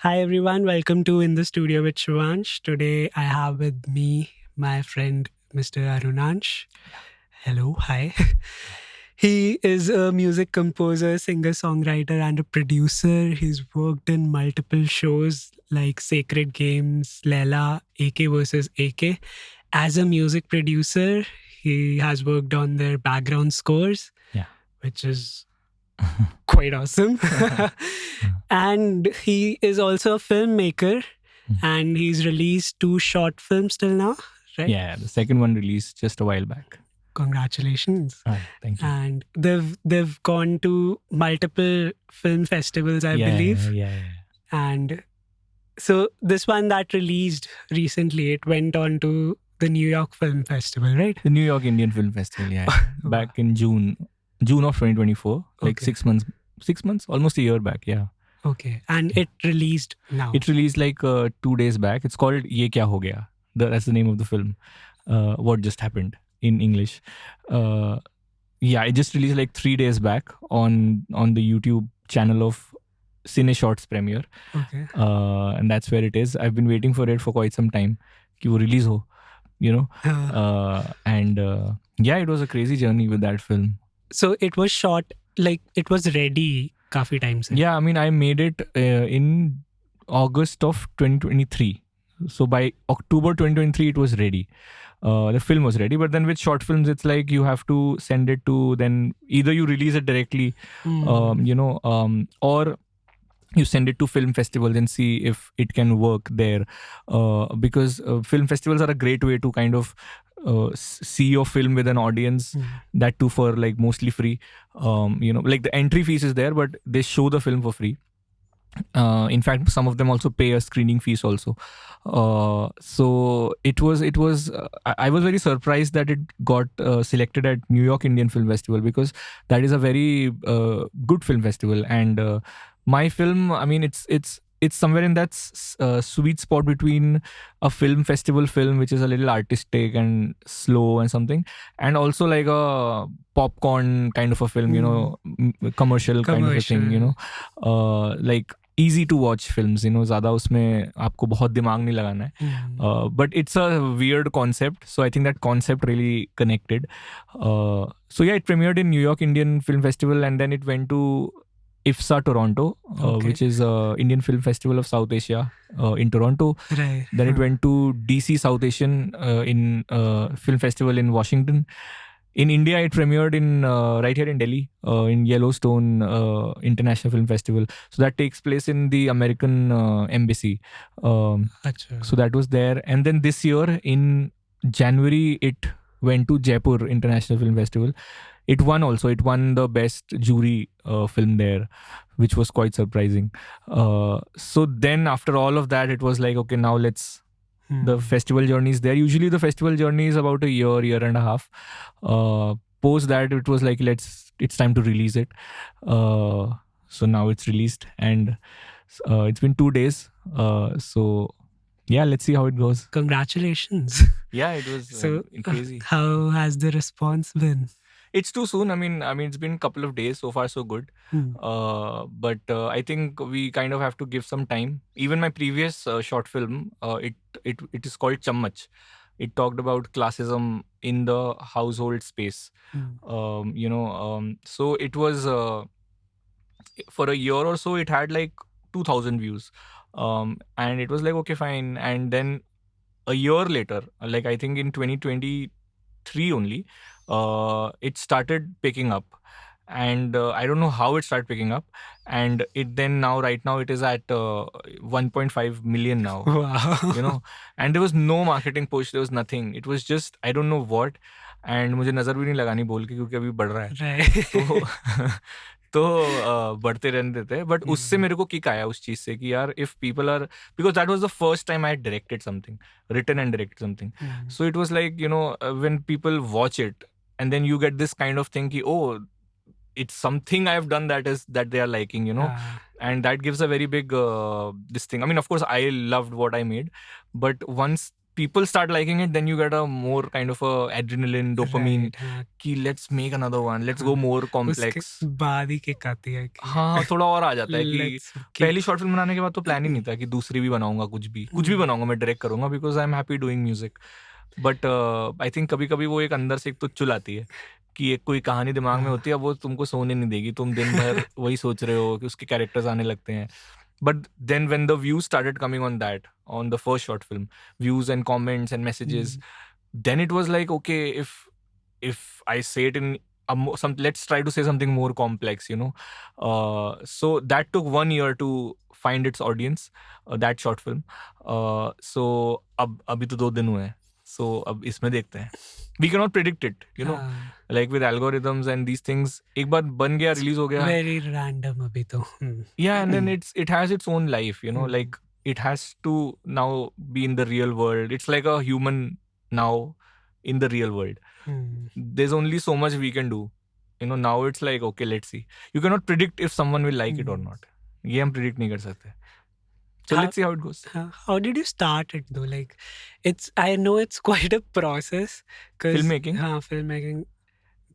Hi everyone, welcome to In the Studio with Shivansh. Today I have with me my friend Mr. Arunansh. Hello, hi. He is a music composer, singer songwriter, and a producer. He's worked in multiple shows like Sacred Games, Leela, AK versus AK. As a music producer, he has worked on their background scores, Yeah. which is quite awesome. And he is also a filmmaker, and he's released 2 short films till now, right? Yeah, the second one released just a while back. Congratulations. Thank you. And they've gone to multiple film festivals, I believe. Yeah. And so this one that released recently, it went on to the New York Film Festival, right? The New York Indian Film Festival, yeah. Back in June of 2024, like Okay. 6 months, almost a year back, yeah. Okay. And it released now. It released like 2 days back. It's called Ye Kya Ho Gaya. That's the name of the film. What just happened in English. Yeah, it just released like 3 days back on the YouTube channel of Cine Shorts Premiere. Okay. And that's where it is. I've been waiting for it for quite some time. Ki wo release ho, you know. And yeah, it was a crazy journey with that film. So it was shot, like it was ready काफी time से. Yeah, I mean, I made it in August of 2023. So by October 2023, it was ready. The film was ready, but then with short films, it's like you have to send it to, then either you release it directly, or you send it to film festivals and see if it can work there, because film festivals are a great way to kind of see your film with an audience, that too for like mostly free. Like the entry fees is there, but they show the film for free. In fact, some of them also pay a screening fees also. So it was I was very surprised that it got selected at New York Indian Film Festival, because that is a very good film festival. And my film, I mean, it's somewhere in that sweet spot between a film festival film, which is a little artistic and slow and something, and also like a popcorn kind of a film, commercial kind of a thing, like easy to watch films, ज़्यादा उसमें आपको बहुत दिमाग नहीं लगाना है. But it's a weird concept, so I think that concept really connected. So yeah, it premiered in New York Indian Film Festival, and then it went to IFSA Toronto, which is Indian Film Festival of South Asia in Toronto. Right. Then it went to DC South Asian in Film Festival in Washington. In India, it premiered in right here in Delhi, in Yellowstone International Film Festival. So that takes place in the American embassy. So that was there. And then this year in January, it went to Jaipur International Film Festival. It won also. It won the best jury film there, which was quite surprising. So then after all of that, it was like, okay, now let's, the festival journey is there. Usually the festival journey is about a year and a half. Post that, it was like, it's time to release it. So now it's released, and it's been 2 days. So yeah, let's see how it goes. Congratulations. Yeah, it was So crazy. How has the response been? It's too soon. I mean, it's been a couple of days. So far, so good. But I think we kind of have to give some time. Even my previous short film, it is called Chammach. It talked about classism in the household space. So it was for a year or so. It had like 2,000 views, and it was like, okay, fine. And then a year later, like I think in 2023 only, it started picking up. And I don't know how it started picking up, and it then right now it is at 1.5 million now. Wow. And there was no marketing push, there was nothing. It was just, I don't know what. And मुझे नजर भी नहीं लगानी बोल के, क्योंकि अभी बढ़ रहा है. Right. तो बढ़ते रहने देते हैं. बट उससे मेरे को किक आया उस चीज से कि यार, if people are, because that was the first time I had directed something, written and directed something. So it was like, when people watch it, and then you get this kind of thing ki, oh, it's something I've done that they are liking, and that gives a very big this thing. I mean, of course I loved what I made, but once people start liking it, then you get a more kind of a adrenaline, dopamine Right, हाँ, कि let's make another one, let's go हाँ, more उसके complex. बाद ही kick आती है कि हाँ थोड़ा और आ जाता है कि let's पहली keep शॉर्ट फिल्म बनाने के बाद तो प्लान ही नहीं था कि दूसरी भी बनाऊंगा, कुछ भी बनाऊंगा, मैं डायरेक्ट करूंगा, because I am happy doing music. But I think कभी कभी वो एक अंदर से एक तो चुल आती है कि एक कोई कहानी दिमाग में होती है, वो तुमको सोने नहीं देगी, तुम दिन भर वही सोच रहे हो कि उसके कैरेक्टर्स आने लगते हैं. But then when the views started coming on the first short film, views and comments and messages, then it was like, okay, if I say it in let's try to say something more complex, so that took 1 year to find its audience, that short film. So अभी तो 2 दिन हुए हैं, so अब इसमें देखते हैं. We cannot predict it, like with algorithms and these things. एक बार बन गया, release हो गया. very random अभी तो. Yeah, and then it has its own life, like it has to now be in the real world. It's like a human now in the real world. There's only so much we can do. Now it's like, okay, let's see. You cannot predict if someone will like it or not. ये हम predict नहीं कर सकते. So let's see how it goes. How did you start it though? Like, I know it's quite a process. Filmmaking? Filmmaking.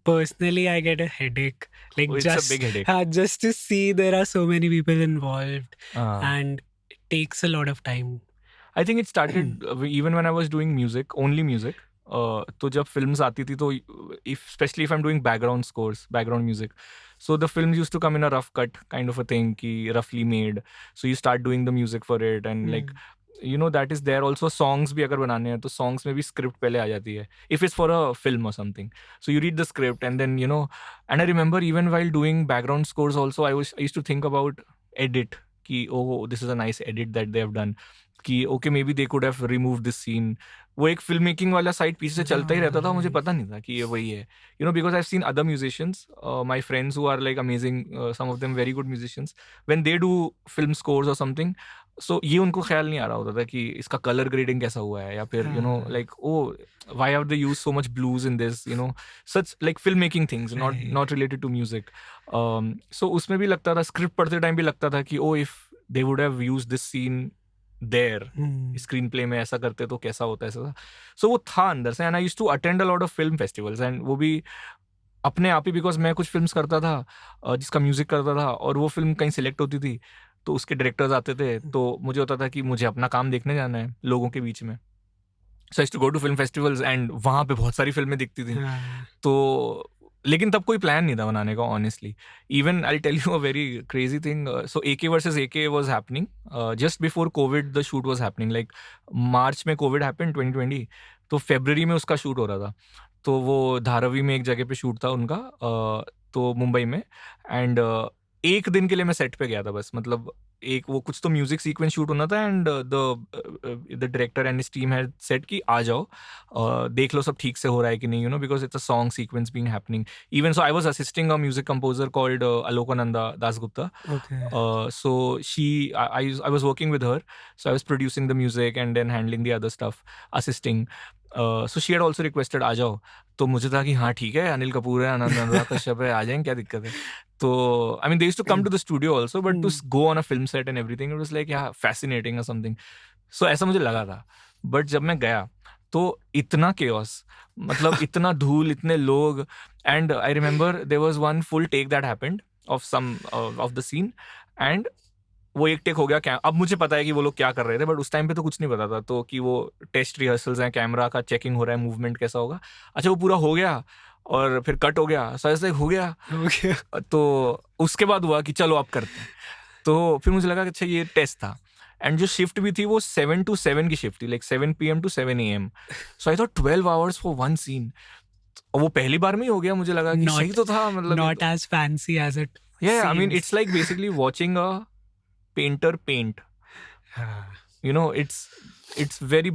Personally, I get a headache. Like, it's a big headache. Just to see there are so many people involved, and it takes a lot of time. I think it started even when I was doing music, only music. तो जब films आती थी तो especially if I'm doing background music, so the films used to come in a rough cut kind of a thing, ki roughly made, so you start doing the music for it, and like that is there. Also songs भी अगर बनाने हैं तो songs में भी script पहले आ जाती है if it's for a film or something. So you read the script and then and I remember even while doing background scores also I used to think about edit, कि oh this is a nice edit that they have done, कि okay maybe they could have removed this scene. वो एक film making वाला side पीछे से चलता ही रहता था, मुझे पता नहीं था कि ये वही है, because I've seen other musicians, my friends who are like amazing, some of them very good musicians, when they do film scores or something, so ये उनको ख्याल नहीं आ रहा होता था कि इसका कलर ग्रेडिंग कैसा हुआ है, या फिर like oh why have they used so much blues in this, such like filmmaking things, not related to music. So उसमें भी लगता था, स्क्रिप्ट पढ़ते टाइम भी लगता था कि oh if they would have used this scene there, screen play में ऐसा करते तो कैसा होता है ऐसा. सो वो था अंदर से, and I used to attend a lot of film festivals, एंड वो भी अपने आप ही, बिकॉज मैं कुछ फिल्म्स करता था जिसका म्यूजिक करता था, और वो फिल्म कहीं सिलेक्ट होती थी तो उसके डायरेक्टर्स आते थे, तो मुझे होता था कि मुझे अपना काम देखने जाना है लोगों के बीच में. So I used to go to film festivals, and वहाँ पे बहुत सारी फिल्में दिखती थी. तो लेकिन तब कोई प्लान नहीं था बनाने का, honestly. Even I tell you a very crazy thing. So AK versus AK was happening just before Covid. The shoot was happening like March में कोविड हैपेंड 2020, तो फरवरी में उसका शूट हो रहा था. तो वो धारावी में एक जगह पे शूट था उनका, तो मुंबई में. एंड एक दिन के लिए मैं सेट पे गया था बस, मतलब एक वो कुछ तो म्यूजिक सीक्वेंस शूट होना था, and the director and his team had set कि आ जाओ, देख लो सब ठीक से हो रहा है कि नहीं, because it's a song sequence being happening. Even so I was assisting a music composer called Alokananda Dasgupta. So I was working with her, so I was producing the music and then handling the other stuff, assisting. So she had also requested आ जाओ, तो मुझे था कि हाँ ठीक है, अनिल कपूर है, अनुराग कश्यप है, आ जाएंगे, क्या दिक्कत है. तो I mean they used to come to the studio also, but to go on a film set and everything, it was like yeah fascinating or something. So ऐसा मुझे लगा था. बट जब मैं गया तो इतना chaos, मतलब इतना धूल, इतने लोग. And I remember there was one full take that happened of some of the scene, and वो एक टेक हो गया. अब मुझे पता है कि वो लोग क्या कर रहे थे, बट उस टाइम पे तो कुछ नहीं पता था. तो कि वो टेस्ट रिहर्सल्स हैं, कैमरा का चेकिंग हो रहा है, मूवमेंट कैसा होगा. अच्छा वो पूरा हो गया और फिर कट हो गया, सो ऐसे हो गया. तो उसके बाद हुआ कि चलो अब करते हैं. तो फिर मुझे लगा कि अच्छा ये टेस्ट था. एंड जो शिफ्ट भी थी वो 7 to 7 की शिफ्ट थी, like 7 PM to 7 AM. So I thought 12 hours for one scene. और वो पहली बार में ही हो गया. मुझे लगा कि सही तो था, मतलब not as fancy as it yeah, I mean it's like basically watching a painter paint. It's very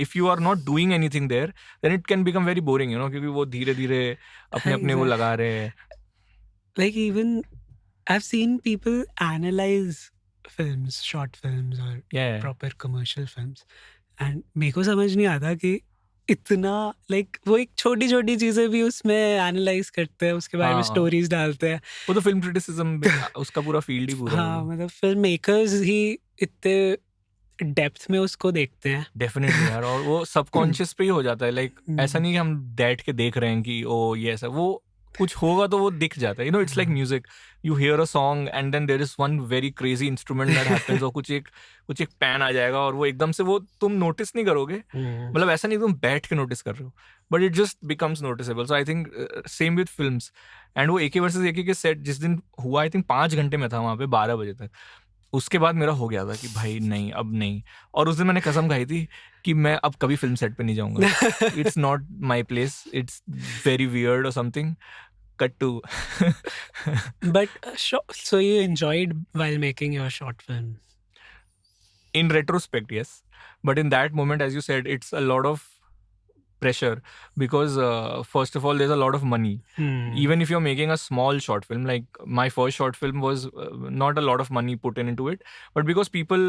if you are not doing anything there, then it can become very boring, क्योंकि वो धीरे धीरे अपने वो लगा रहे हैं. Like even I've seen people analyze films, short films or proper commercial films, and मेरे को समझ नहीं आता कि इतना लाइक वो एक छोटी छोटी चीजें भी उसमें एनालाइज करते हैं, उसके बारे में स्टोरीज डालते हैं. वो तो फिल्म क्रिटिसिज्म उसका पूरा फील्ड ही पूरा. हाँ, मतलब फिल्म मेकर्स ही इतने डेप्थ में उसको देखते हैं. डेफिनेटली यार. और वो सबकॉन्शियस पे ही हो जाता है. लाइक ऐसा नहीं कि हम बैठ के देख रहे हैं कि ओ ये ऐसा, वो कुछ होगा तो वो दिख जाता है. You know it's like music. You hear a song and then there is one very crazy instrument that happens, और कुछ एक पैन आ जाएगा और वो एकदम से, वो तुम नोटिस नहीं करोगे. मतलब ऐसा नहीं तुम बैठ के नोटिस कर रहे हो, but it just becomes noticeable. So I think same with films. And वो AK वर्सेस AK के सेट जिस दिन हुआ, आई थिंक 5 घंटे में था वहाँ पे 12 बजे तक. उसके बाद मेरा हो गया था कि भाई नहीं, अब नहीं. और उस दिन मैंने कसम खाई थी कि मैं अब कभी फिल्म सेट पे नहीं जाऊंगा. It's not my place, it's very weird और something. Cut to. But so you enjoyed while making your short film? In retrospect, yes. But in that moment, as you said, it's a lot of pressure because first of all, there's a lot of money. Even if you're making a small short film, like my first short film was not a lot of money put into it, but because people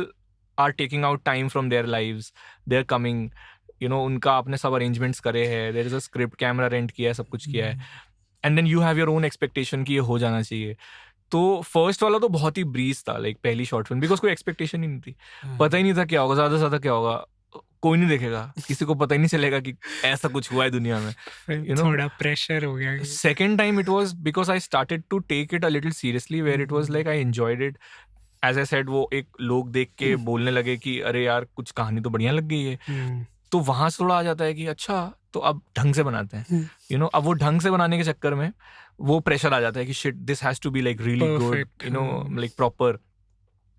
are taking out time from their lives, they're coming, you know, उनका आपने सब arrangements करे हैं, there is a script, camera rent किया है, सब कुछ किया है. And then you have your own expectation कि ये हो जाना चाहिए. तो फर्स्ट वाला तो बहुत ही ब्रीज था, लाइक पहली शॉर्ट फिल्म, बिकॉज कोई एक्सपेक्टेशन ही नहीं थी. पता ही नहीं था क्या होगा, ज्यादा से ज्यादा क्या होगा, कोई नहीं देखेगा, किसी को पता ही नहीं चलेगा कि ऐसा कुछ हुआ है दुनिया में. You know, थोड़ा प्रेशर हो गया. Second time it was because I started to take it a little seriously, where it was like I enjoyed it. As I said, वो एक लोग देख के बोलने लगे कि अरे यार कुछ कहानी तो बढ़िया लग गई है. तो वहां से थोड़ा आ जाता है कि अच्छा तो अब ढंग से बनाते हैं. यू नो, अब वो ढंग से बनाने के चक्कर में वो प्रेशर आ जाता है कि shit, this has to be like really good, you know, like proper.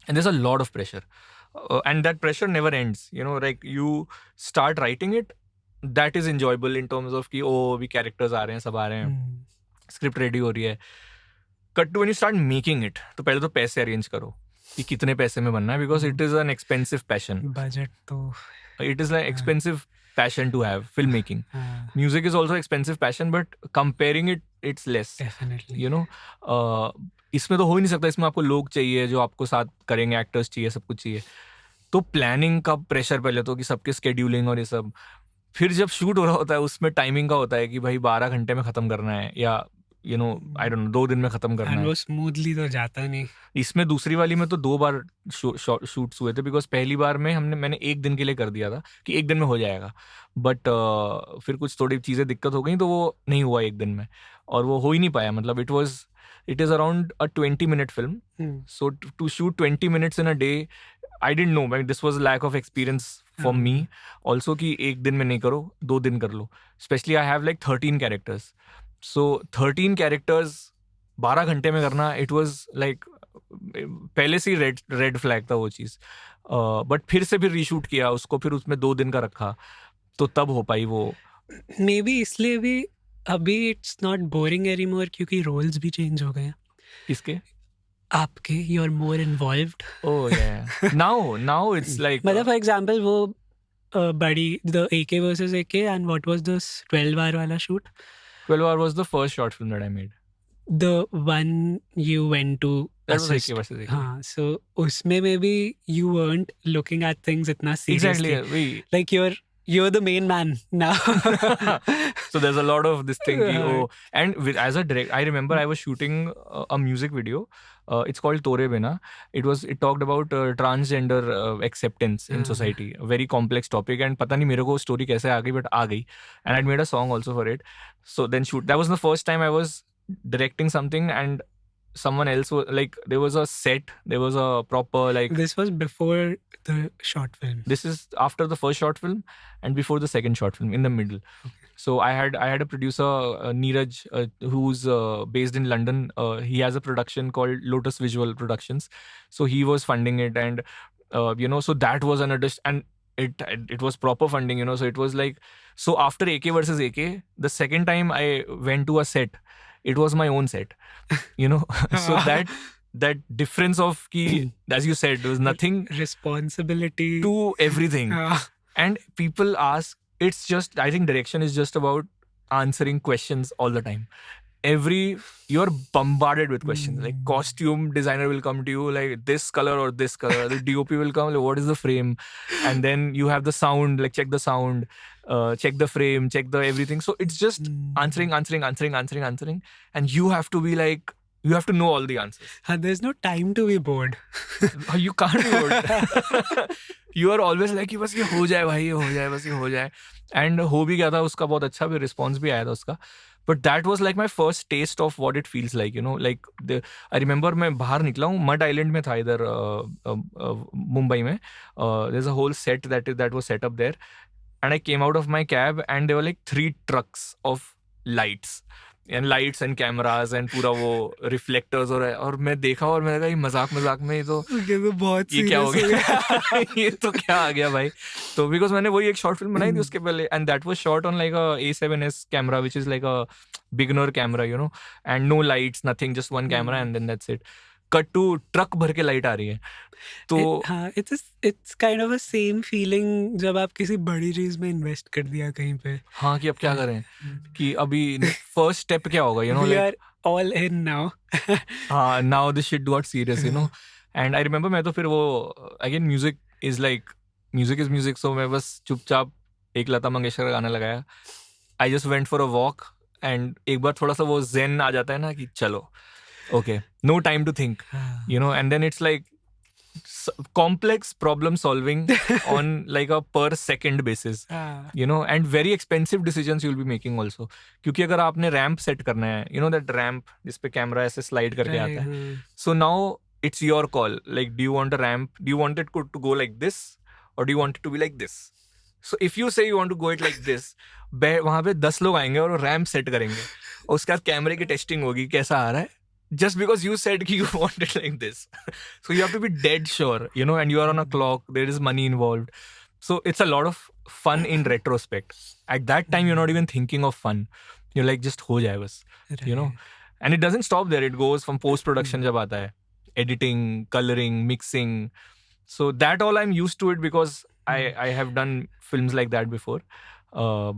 And there is a lot of pressure, and that pressure never ends. You know, like you start writing it, that is enjoyable in terms of कि ओ भी characters आ रहे हैं, सब आ रहे हैं, script ready हो रही है. Cut to when you start making it, तो पहले तो पैसे अरेंज करो कि कितने पैसे में बनना है, because it is an expensive passion. Budget तो it is like expensive passion to have, filmmaking. Music is also expensive passion, but comparing it, it's less. Definitely. You know, इसमें तो हो ही नहीं सकता. इसमें आपको लोग चाहिए जो आपको साथ करेंगे, एक्टर्स चाहिए, सब कुछ चाहिए. तो प्लानिंग का प्रेशर पहले तो कि सबके स्केड्यूलिंग और ये सब. फिर जब शूट हो रहा होता है उसमें टाइमिंग का होता है कि भाई 12 घंटे में खत्म करना है, या you know I don't know 2 दिन में खत्म करना है. वो स्मूथली तो जाता नहीं. इसमें दूसरी वाली में तो 2 बार शूट्स हुए थे, बिकॉज पहली बार में मैंने 1 दिन के लिए कर दिया था कि 1 दिन में हो जाएगा. बट फिर कुछ थोड़ी चीज़ें दिक्कत हो गई तो वो नहीं हुआ 1 दिन में, और वो हो ही नहीं पाया. मतलब it is around a 20-minute film. So to shoot 20 minutes in a day, I didn't know. This was a lack of experience for me. Also कि 1 दिन में नहीं करो, 2 दिन कर लो. Especially I have like 13 characters. So 13 characters 12 घंटे में करना, it was like पहले से ही रेड फ्लैग था वो चीज़. बट फिर से रीशूट किया उसको, फिर उसमें 2 दिन का रखा, तो तब हो पाई वो. मे बी इसलिए भी अभी इट्स नॉट बोरिंग एनीमोर, क्योंकि रोल्स भी चेंज हो गए हैं. किसके? आपके. You are more involved. Oh yeah, now it's like, मतलब फॉर एग्जांपल वो बड़ी the AK versus AK, and what was this 12 hour वाला शूट? 12 hour was the first short film that I made. The one you went to That was assist. AK versus AK. हाँ, so उसमें maybe you weren't looking at things इतना seriously. Exactly. Like you're the main man now. So there's a lot of this thing. And as a director, I remember I was shooting a music video. It's called Tore Bina. It talked about transgender acceptance in society. A very complex topic. And पता नहीं मेरे को story कैसे आ गई, but आ गई. And I'd made a song also for it. So then that was the first time I was directing something, and someone else was like, there was a set, there was a proper like. This was before the short film. This is after the first short film and before the second short film, in the middle. Okay. So I had a producer, Neeraj, who's based in London. He has a production called Lotus Visual Productions. So he was funding it, and you know, so that was an addition, and it was proper funding, you know. So it was like, so after AK versus AK, the second time I went to a set, it was my own set, you know. So that difference of ki, as you said, there was nothing responsibility to everything. And people ask, it's just, I think direction is just about answering questions all the time. You're bombarded with questions. Like costume designer will come to you like this color or this color. The DOP will come like, what is the frame? And then you have the sound, like check the sound, check the frame, check the everything. So it's just answering. And you have to be like, you have to know all the answers. There's no time to be bored. You can't be bored. You are always like कि बस ये हो जाए भाई, ये हो जाए, बस ये हो जाए. एंड हो भी गया था उसका, बहुत अच्छा भी रिस्पॉन्स भी आया था उसका. But that was like my first taste of what it feels like, you know, like I remember मैं बाहर निकला हूँ, मड आइलैंड में था इधर मुंबई में. There is a whole set that was set up there. And I came out of my cab and there were like 3 trucks of lights and cameras and पूरा वो reflectors और मैं देखा और मैंने कहा ये मजाक में ये तो बहुत ये क्या हो serious गया ये तो क्या आ गया भाई. तो बिकॉज मैंने वही एक शॉर्ट फिल्म बनाई थी उसके पहले, and that was shot on like a A7S camera which is like a beginner camera, you know, and no lights, nothing, just one camera and then that's it. Cut to truck भर के light आ रही है. तो हाँ, it's kind of a same feeling जब आप किसी बड़ी चीज में इन्वेस्ट कर दिया कहीं पे. हाँ कि अब क्या करें, कि अभी फर्स्ट स्टेप क्या होगा, you know, We like are all in now. हाँ, now this shit got serious, you know. And I remember मैं तो फिर वो अगेन म्यूजिक इज म्यूजिक, सो मैं बस चुपचाप एक लता मंगेशकर का गाना लगाया. I just went for a walk and एक बार थोड़ा सा वो जेन आ जाता है ना कि चलो okay, no time to think, you know, and then it's like complex problem solving on like a per second basis, you know, and very expensive decisions you'll be making also. क्योंकि अगर आपने रैम्प सेट करना है, you know that ramp जिस पे camera ऐसे slide करके आता है, so now it's your call, like do you want a ramp, do you want it to go like this or do you want it to be like this. So if you say you want to go it like this, वहाँ पे 10 लोग आएंगे और ramp set करेंगे और उसके बाद कैमरे की टेस्टिंग होगी कैसा आ रहा है, just because you said you want it like this. So you have to be dead sure, you know, and you are on a clock, there is money involved. So it's a lot of fun in retrospect. At that time, you're not even thinking of fun. You're like, just ho jaye bas, you know. And it doesn't stop there. It goes from post-production jab aata hai. Editing, coloring, mixing. So that all I'm used to it because I have done films like that before.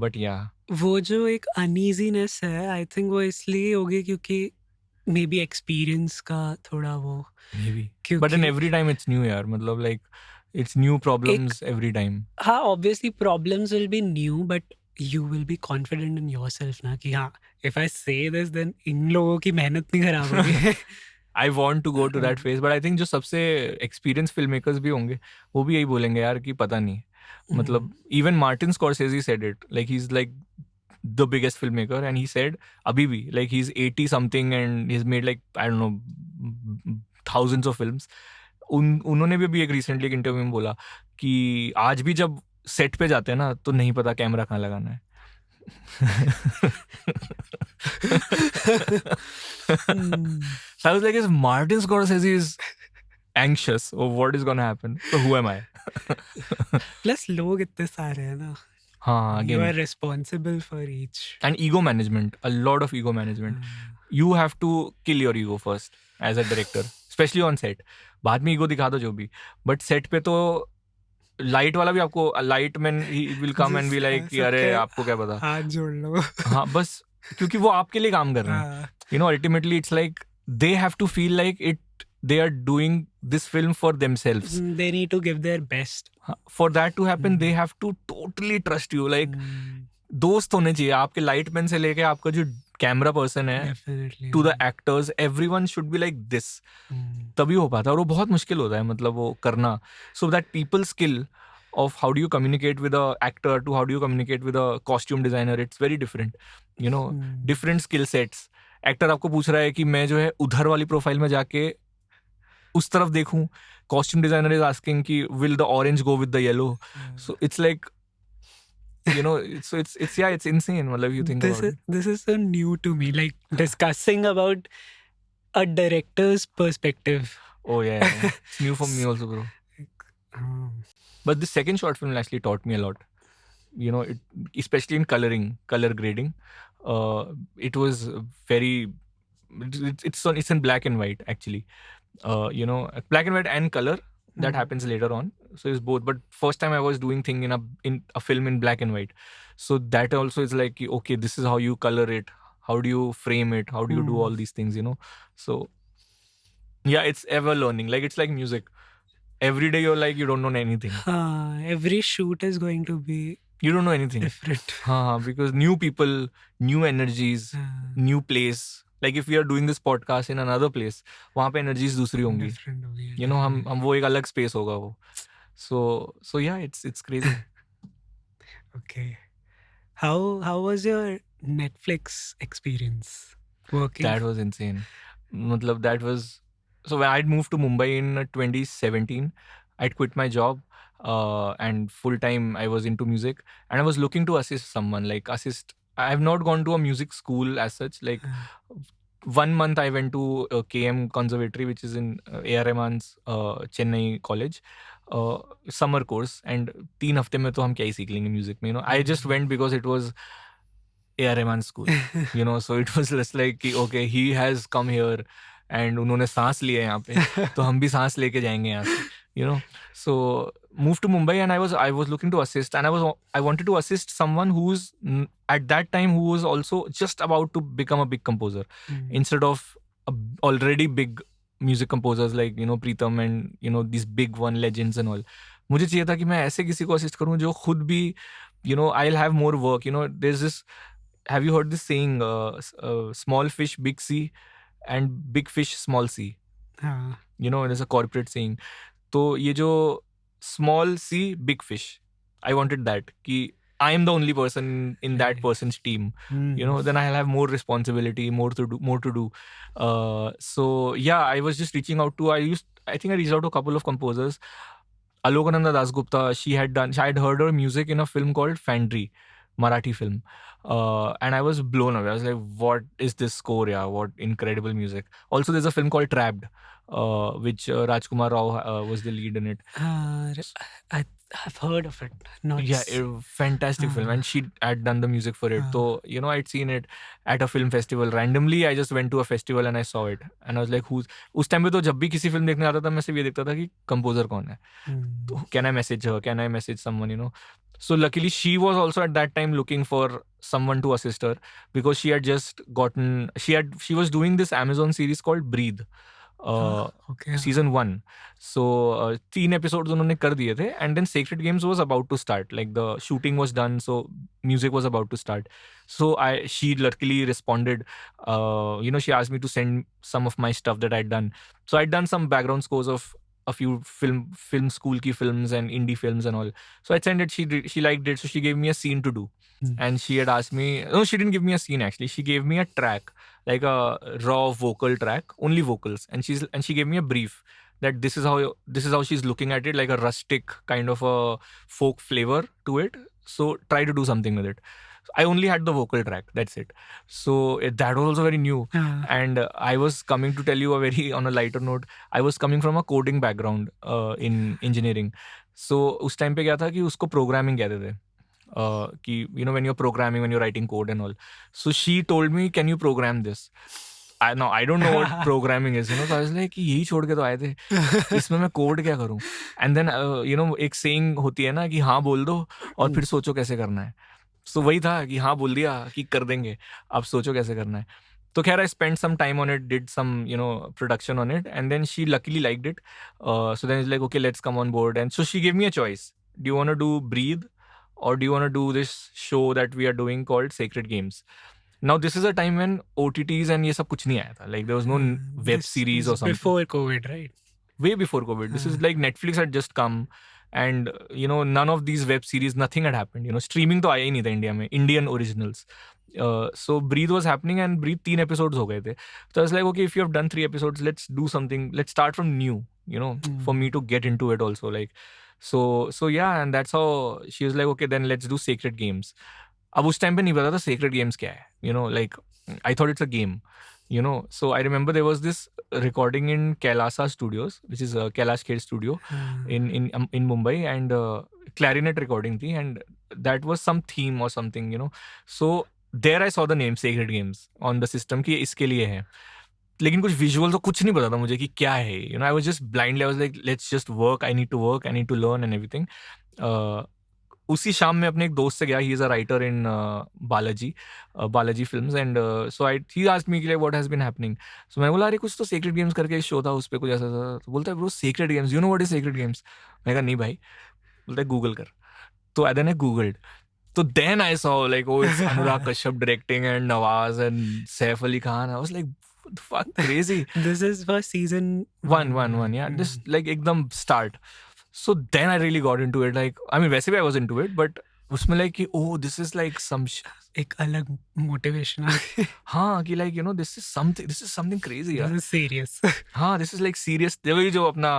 But yeah. वो जो एक uneasiness है, I think वो इसलिए होगी क्योंकि may be experience का थोड़ा वो maybe, but in every time it's new यार, मतलब like it's new problems every time. हाँ, obviously problems will be new but you will be confident in yourself ना कि हाँ, इफ आई से दिस देन इन लोगों की मेहनत नहीं खराब होगी. I want to go to that phase, but I think जो सबसे एक्सपीरियंस फिल्म मेकर्स भी होंगे वो भी यही बोलेंगे यार कि पता नहीं, मतलब even Martin Scorsese said it, like he is like the biggest filmmaker, and he said abhi bhi, like he's 80 something and he's made like I don't know thousands of films. उन्होंने भी एक रिसेंटली एक interview में बोला कि आज भी जब सेट पे जाते हैं ना तो नहीं पता कैमरा कहाँ लगाना है. So I was like, is Martin Scorsese is anxious of what is gonna happen, so who am I? Plus लोग इतने सारे हैं ना. हाँ, again, you are responsible for each. And ego management, a lot of ego management. You have to kill your ego first as a director, especially on set. बाद में ego दिखा दो जो भी, but set पे तो लाइट वाला भी आपको, light man he will come and be like कि अरे आपको क्या पता, हाथ जोड़ लो. हाँ बस, क्योंकि वो आपके लिए काम कर रहे हैं. You know, ultimately it's like they have to feel like they are doing this film for themselves. They need to give their best. For that to happen, they have to totally trust you. Like दोस्त होने चाहिए आपके, light man से लेके आपका जो camera person है, to the actors, everyone should be like this. तभी हो पाता है, और वो बहुत मुश्किल होता है मतलब वो करना. So that people skill of how do you communicate with a actor to how do you communicate with a costume designer, it's very different, you know. Different skill sets. Actor आपको पूछ रहा है कि मैं जो है उधर वाली प्रोफाइल में जाके उस तरफ देखूं, costume designer is asking कि will the orange go with the yellow. So it's like, you know, so it's yeah, it's insane. मतलब you think about it. This is so new to me, like discussing about a director's perspective. Oh yeah. It's new for me also, bro. But the second short film actually taught me a lot. You know, especially in color grading. It was very. It's in black and white actually. You know, black and white and color. That happens later on. So it's both. But first time I was doing thing in a film in black and white. So that also is like, okay, this is how you color it. How do you frame it? How do you do all these things? You know. So yeah, it's ever learning. Like it's like music. Every day you're like, you don't know anything. Every shoot is going to be, you don't know anything different. Because new people, new energies, new place. Like if we are doing this podcast in another place, वहाँ पे energies दूसरी होंगी. You know, हम वो एक अलग space होगा वो. So yeah, it's crazy. Okay. How was your Netflix experience working? That was insane. Matlab, that was so when I'd moved to Mumbai in 2017, I'd quit my job, and full time I was into music, and I was looking to assist someone, like assist. I have not gone to a music school as such. Like 1 month I went to KM Conservatory, which is in A.R. Rahman's Chennai college, summer course, and 3 हफ्ते में तो हम क्या ही सीख लेंगे music में, you know. I just went because it was A.R. Rahman school, you know, so it was just like कि, okay, he has come here and उन्होंने सांस लिया यहाँ पे, तो हम भी सांस लेके जाएंगे यहाँ से, you know. So moved to Mumbai, and I was looking to assist, and I wanted to assist someone who's at that time who was also just about to become a big composer, instead of already big music composers like, you know, Pritam and, you know, these big one legends and all. मुझे चाहिए था कि मैं ऐसे किसी को assist करूं जो खुद भी, you know, I'll have more work, you know. There's this, have you heard this saying, small fish big sea and big fish small sea? You know, there's a corporate saying. तो ये जो small sea big fish, I wanted that कि I am the only person in that person's team, you know. Then I'll have more responsibility, more to do. So yeah, I was just reaching out to, I think I reached out to a couple of composers. Alokananda Dasgupta, I had heard her music in a film called Fandry, Marathi film. And I was blown away. I was like, what is this score? Yeah, what incredible music. Also, there's a film called Trapped, which Rajkumar Rao was the lead in it. I've heard of it. Fantastic film, and she had done the music for it. So, you know, I'd seen it at a film festival. Randomly, I just went to a festival and I saw it, and I was like, who's? उस time पे तो जब भी किसी film देखने आता था, मैं सिर्फ ये देखता था कि कंपोजर कौन है. तो can I message her? Can I message someone? You know. So luckily, she was also at that time looking for someone to assist her, because she had just gotten, she was doing this Amazon series called Breathe, season 1. So 3 episodes उन्होंने कर दिए थे, and then Sacred Games was about to start. Like the shooting was done, so music was about to start. So she luckily responded. You know, she asked me to send some of my stuff that I'd done. So I'd done some background scores of a few film school ki films and indie films and all. So I sent it. She liked it, so she gave me a scene to do. And she had asked me, no, she didn't give me a scene actually. She gave me a track, like a raw vocal track, only vocals. And she gave me a brief that this is how she's looking at it, like a rustic kind of a folk flavor to it. So try to do something with it. I only had the vocal track, that's it. So that was also very new. And I was coming to tell you on a lighter note, I was coming from a coding background in engineering. So उस time पे क्या था कि उसको programming कहते थे. कि, you know, when you're programming, when you're writing code and all. So she told me, can you program this? I don't know what programming is, you know. So I was like, यही छोड़ के तो आए थे, इसमें मैं code क्या करूं? And then you know, एक saying होती है ना कि हाँ बोल दो और फिर सोचो कैसे करना है. So वही था कि हाँ बोल दिया कि कर देंगे, अब सोचो कैसे करना है. तो खैर, I spent some time on it, did some, you know, production on it, and then she luckily liked it. So then it's like, okay, let's come on board. And so she gave me a choice. Do you want to do Breathe, or do you want to do this show that we are doing called Sacred Games? Now, this is a time when OTTs and ये सब कुछ नहीं आया था. Like, there was no web series or something. Before COVID, right? Way before COVID. This is like Netflix had just come, and, you know, none of these web series, nothing had happened. You know, streaming तो आया ही नहीं था India में, Indian originals. So Breathe was happening, and Breathe 3 episodes हो गए थे. So I was like, okay, if you have done 3 episodes, let's do something. Let's start from new, you know, for me to get into it also. Like, so yeah, and that's how she was like, okay, then let's do Sacred Games. अब उस time पे नहीं पता था Sacred Games क्या है, you know, like I thought it's a game, you know. So I remember there was this recording in Kailasa Studios, which is a Kailash Khed studio in Mumbai, and clarinet recording थी, and that was some theme or something, you know. So there I saw the name Sacred Games on the system कि इसके लिए है. लेकिन कुछ visual तो कुछ नहीं पता था मुझे कि क्या है, you know. I was just blindly, I was like, let's just work, I need to learn and everything. उसी शाम में अपने एक दोस्त से गया, he is a writer in Balaji Films, and so he asked me like what has been happening. So मैं बोला, अरे कुछ तो सेक्रेड गेम्स करके शो था, उस पे कुछ ऐसा था. तो बोलता है, bro sacred games, you know what is sacred games? मैं कहा नहीं भाई. बोलता है गूगल कर. तो then I googled. So then I saw like, oh, it's Anurag Kashyap directing and Nawaz and Saif Ali Khan. I was like, what the fuck, crazy. This is for season one, yeah. Just like ekdam start. So then I really got into it. Like, I mean, वैसे भी I was into it, but उसमें like कि oh, this is like some एक अलग motivation आ गई. हाँ कि like, you know, this is something crazy यार. This is serious. हाँ, this is like serious. वही जो अपना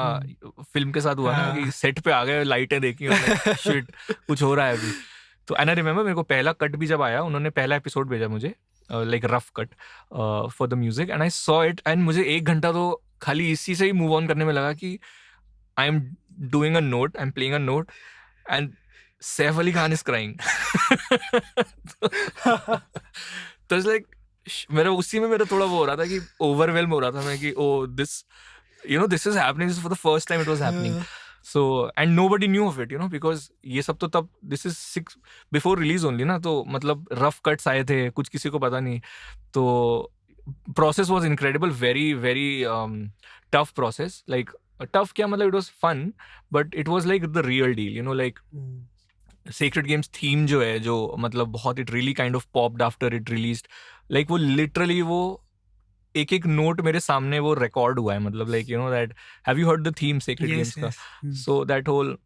फिल्म के साथ हुआ ना कि सेट पे आ गए, लाइटें देखी और like, shit, कुछ हो रहा है अभी. तो एंड आई रिमेंबर मेरे को पहला कट भी जब आया, उन्होंने पहला एपिसोड भेजा मुझे, like rough cut for the music, and I saw it, and मुझे 1 घंटा तो खाली इसी से ही मूव ऑन करने में लगा कि I am doing a note, I am playing a note, and Saif Ali Khan is crying. तो इट्स लाइक मेरा उसी में मेरा थोड़ा वो हो रहा था कि ओवरवेल्म हो रहा था मैं कि ओ this, you know, this is happening. This is for the first time it was happening. So, and nobody knew of it, you know, because ये सब तो तब, this is 6 before release only ना, तो मतलब rough cuts आए थे, कुछ किसी को पता नहीं. तो process was incredible, very very tough process. Like tough क्या मतलब, it was fun, but it was like the real deal, you know, like Sacred Games theme जो है, जो मतलब बहुत it really kind of popped after it released. Like वो literally वो एक एक नोट मेरे सामने वो रिकॉर्ड हुआ है, मतलब like you know that, have you heard the theme Sacred Games का? So that whole